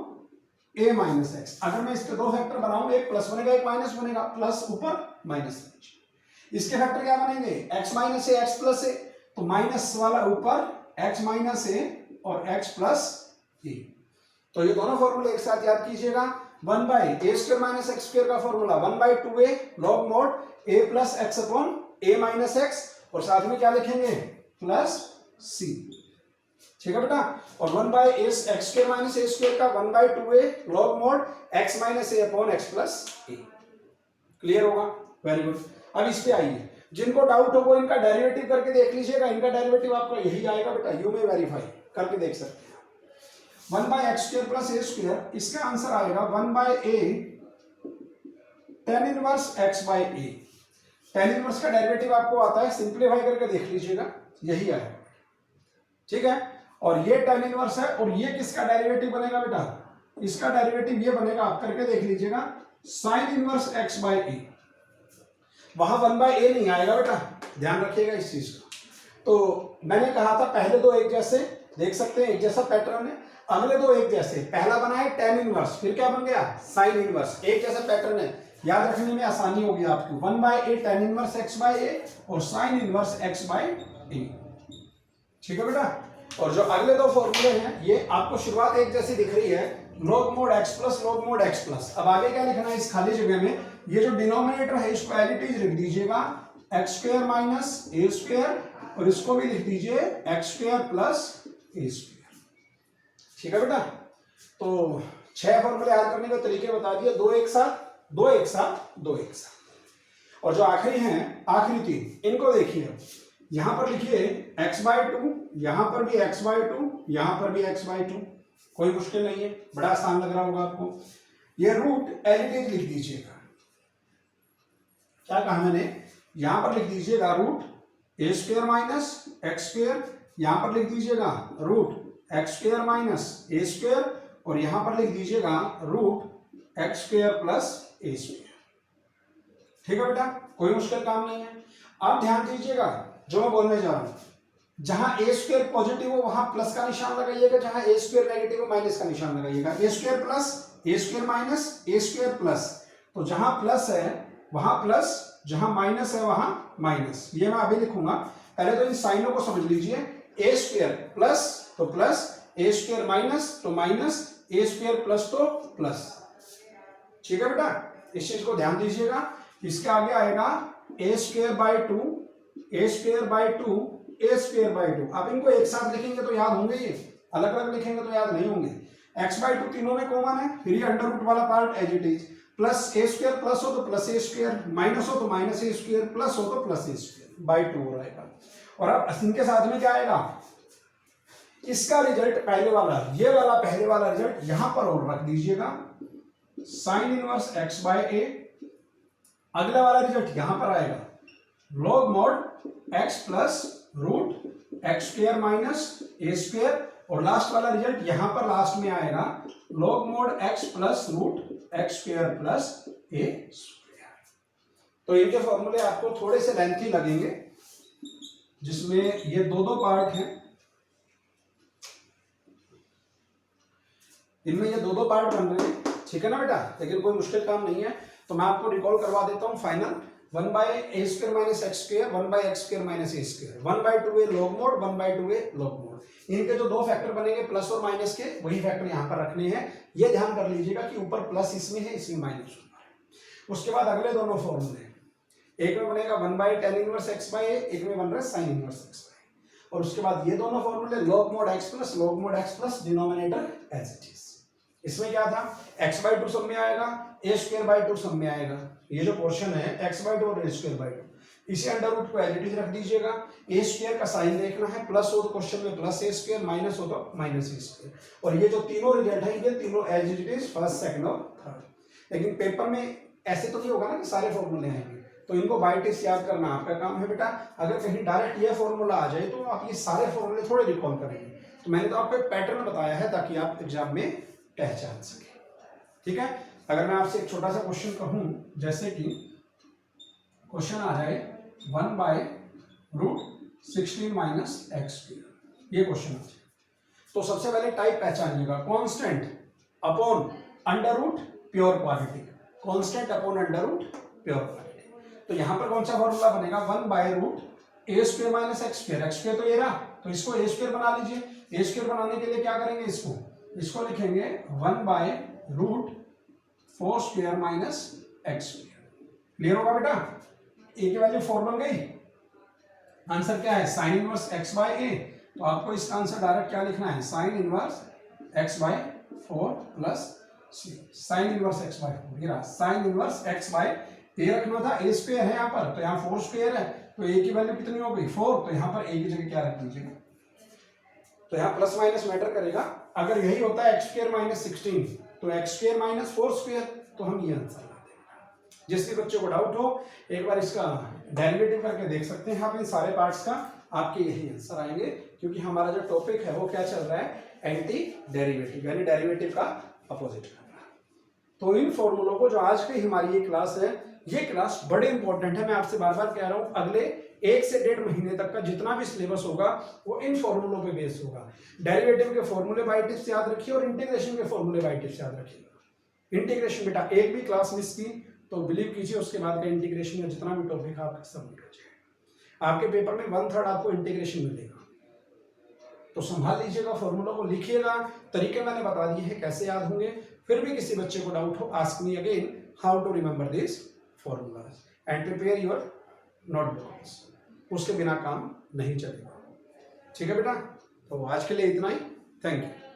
a minus x. अगर मैं इसके दो फैक्टर बनाऊं, एक प्लस बनेगा एक माइनस बनेगा, प्लस ऊपर माइनस नीचे। इसके फैक्टर क्या बनेंगे? x minus a x plus a, तो माइनस वाला ऊपर x माइनस a और x प्लस a। तो ये दोनों फॉर्मूले एक साथ याद कीजिएगा। One by a square minus x square का formula 1/2a log mod a plus x upon a minus x, और साथ में क्या लिखेंगे प्लस c, ठीक है बेटा। और 1/a एक्स स्क्वायर माइनस ए स्क्वायर का 1/2a log mod x minus a upon x plus a। Clear होगा, वेरी गुड। अब इस पे आइए, जिनको डाउट हो वो इनका डेरिवेटिव करके देख लीजिएगा। इनका डेरिवेटिव आपका यही आएगा बेटा, यू में वेरीफाई करके देख सकते हैं। 1/x square plus a square, इसका आंसर आएगा 1/a tan inverse x by a। tan inverse का डेरिवेटिव आपको आता है, सिंप्लीफाई करके देख लीजिएगा, यही आएगा, ठीक है। और ये tan इनवर्स है, और ये किसका डेरिवेटिव बनेगा बेटा, इसका डेरिवेटिव ये बनेगा, आप करके देख लीजिएगा, sin inverse x by a। वहां 1/a नहीं आएगा बेटा, ध्यान रखिएगा इस चीज का। तो मैंने कहा था पहले दो एक जैसे, देख सकते हैं एक जैसा पैटर्न है, अगले दो एक जैसे। पहला बना है tan इनवर्स, फिर क्या बन गया sin इनवर्स, एक जैसा पैटर्न है, याद रखने में आसानी होगी आपको। 1/a tan inverse x by a और sin inverse x by a, ठीक है बेटा। और जो अगले दो फॉर्मूले हैं ये आपको शुरुआत एक जैसी दिख रही है, log mod x plus log mod x plus. अब आगे क्या लिखना है इस खाली जगह में, ये जो डिनोमिनेटर है इसको एज इट इज लिख दीजिएगा x square minus a square, और इसको भी लिख दीजिए x square plus a square, ठीक है बेटा। तो 6 फॉर्मूले याद करने के तरीके बता दिए, दो एक साथ, दो एक साथ, दो एक साथ। और जो आखिरी हैं, आखिरी 3, इनको देखिए, यहां पर लिखिए x/2, यहां पर भी x/2, यहां पर भी x/2, कोई मुश्किल नहीं है, बड़ा आसान लग रहा होगा आपको। ये रूट एज इट इज लिख दीजिएगा, क्या कहा मैंने, यहां पर लिख दीजिएगा root a square minus x square, यहां पर लिख दीजिएगा root x square minus a square, और यहां पर लिख दीजिएगा root x square plus a square, ठीक है बेटा, कोई मुश्किल काम नहीं है। आप ध्यान दीजिएगा जो मैं बोलने जा रहा हूं, जहां a स्क्वायर पॉजिटिव हो वहां प्लस का निशान लगाइएगा, जहां a स्क्वायर नेगेटिव हो माइनस का निशान लगाइएगा। a square plus a square minus a square plus, तो जहां प्लस है वहां प्लस, जहां माइनस है वहां माइनस, ये मैं अभी लिखूंगा। पहले तो इन साइनों को समझ लीजिए, a स्क्वायर प्लस तो प्लस, a स्क्वायर माइनस तो माइनस, a स्क्वायर प्लस तो प्लस, ठीक है बेटा, इस चीज को ध्यान दीजिएगा। इसके आगे आएगा a square by 2, a square by 2, a square by 2। अब इनको एक साथ लिखेंगे तो याद होंगे, ये अलग अलग लिखेंगे तो याद नहीं होंगे। x/2 तीनों में कॉमन है, फिर ये अंडर रूट वाला part as it is, plus a square plus हो तो प्लस a स्क्वायर, माइनस हो तो माइनस a स्क्वायर, प्लस हो तो प्लस a स्क्वायर बाय 2 हो रहेगा। और अब इनके साथ में क्या आएगा, इसका रिजल्ट पहले वाला, ये वाला पहले वाला रिजल्ट यहां पर और रख दीजिएगा, sine inverse x by a। अगला वाला रिजल्ट यहां पर आएगा, log mod x plus root x square minus a square, और लास्ट वाला रिजल्ट यहां पर लास्ट में आएगा, log mod x plus root x square plus a square. तो इनके फॉर्मूले आपको थोड़े से लेंथी लगेंगे, जिसमें ये दो पार्ट हैं, इनमें ये दो पार्ट बन रहे हैं, ठीक है ना बेटा, लेकिन कोई मुश्किल काम नहीं है। तो मैं आपको रिकॉल करवा देता हूं final, 1/a square minus x square, 1/x square minus a square, 1/2a log mod, 1/2a log mod। इनके जो दो फैक्टर बनेंगे प्लस और माइनस के, वही फैक्टर यहां पर रखने हैं। ये ध्यान कर लीजिएगा कि ऊपर प्लस इसमें है, इसमें माइनस ऊपर है। उसके बाद अगले दोनों फॉर्मूले, एक में बनेगा 1/tan inverse x by a, एक में बन रहा है sin inverse x by a। और उसके बाद ये दोनों फॉर्मूले log mod x plus log mod x plus denominator as it is. इसमें क्या था, x/2 सब में आएगा, a स्क्वायर बाय 2 सब में आएगा। ये जो पोर्शन है x/2 और a स्क्वायर बाय 2, इसे अंडर रूट को एज इट इज रख दीजिएगा। a स्क्वायर का साइन देखना है, प्लस हो तो क्वेश्चन में प्लस a स्क्वायर, माइनस हो तो माइनस a स्क्वायर। और ये जो तीनों रिजल्ट है ये तीनों as it is first, second और थर्ड। लेकिन पेपर में ऐसे तो नहीं होगा ना कि सारे फॉर्मूले आएंगे, तो इनको बाय टेस्ट याद करना आपका काम है बेटा। अगर कहीं डायरेक्ट ये फॉर्मूला आ जाए तो आप ये सारे फॉर्मूले थोड़े रिकॉल करेंगे। तो मैंने तो आपको एक पैटर्न बताया है ताकि आप एग्जाम में पहचान सके, ठीक है। अगर मैं आपसे एक छोटा सा क्वेश्चन कहूं, जैसे कि क्वेश्चन आ जाए 1/√16 माइनस एक्स स्क्वायर, ये क्वेश्चन आ जाए, तो सबसे पहले टाइप पहचानिएगा, constant upon under root pure quadratic, constant upon under root pure quadratic. तो यहां पर कौन सा फॉर्मूला बनेगा, 1/√a square minus x square, x square तो ये रहा, तो इसको a स्क्वायर बना लीजिए। a स्क्वायर बनाने के लिए क्या करेंगे, इसको लिखेंगे 1/√a 4 square minus x square. Clear होगा बेटा? ए की वैल्यू 4 बन गई। आंसर क्या है? Sine inverse x by a. तो आपको इसका आंसर डायरेक्ट क्या लिखना है? Sine inverse x by 4 plus c. Sine inverse x by 4 ये रहा, sine inverse x by a रखना था, ए स्क्वायर है यहाँ पर, तो यहाँ 4 स्क्वायर है, तो ए की वैल्यू कितनी हो गई? 4। तो यहाँ पर ए की जगह क्या रख दीजिएगा? तो यहाँ प्लस माइनस मैटर करेगा। अगर यही होता है एक्स स्क्वायर माइनस 16, तो एक्स स्क्वायर माइनस 4 स्क्वायर, तो हम ये आंसर ला देंगे। जिस भी बच्चे को डाउट हो एक बार इसका डेरिवेटिव करके देख सकते हैं आप, इन सारे पार्ट्स का आपके यही आंसर आएंगे, क्योंकि हमारा जो टॉपिक है वो क्या चल रहा है? एंटी डेरिवेटिव, यानी डेरिवेटिव का अपोजिट करना। तो इन फॉर्मूलों को, जो आज की हमारी ये क्लास है, ये क्लास बड़े इंपॉर्टेंट है। मैं आपसे बार बार कह रहा हूं, अगले 1 से 1.5 महीने तक का जितना भी सिलेबस होगा वो इन फॉर्मूलों पे बेस्ड होगा। डेरिवेटिव के फॉर्मूले बाय टिप्स याद रखिए और इंटीग्रेशन के फॉर्मूले बाय टिप्स याद रखिएगा। इंटीग्रेशन बेटा एक भी क्लास मिस की तो बिलीव कीजिए उसके बाद का इंटीग्रेशन में जितना भी टॉपिक आपका सबमिट हो जाएगा। आपके पेपर में 1/3 आपको इंटीग्रेशन मिलेगा। तो संभाल लीजिएगा, फॉर्मूला को लिखिएगा। तरीके मैंने बता दिए हैं कैसे याद होंगे। फिर भी किसी बच्चे को डाउट हो, ask me again how to remember this formulas and prepare your notebooks. उसके बिना काम नहीं चलेगा। ठीक है बेटा? तो आज के लिए इतना ही। Thank you.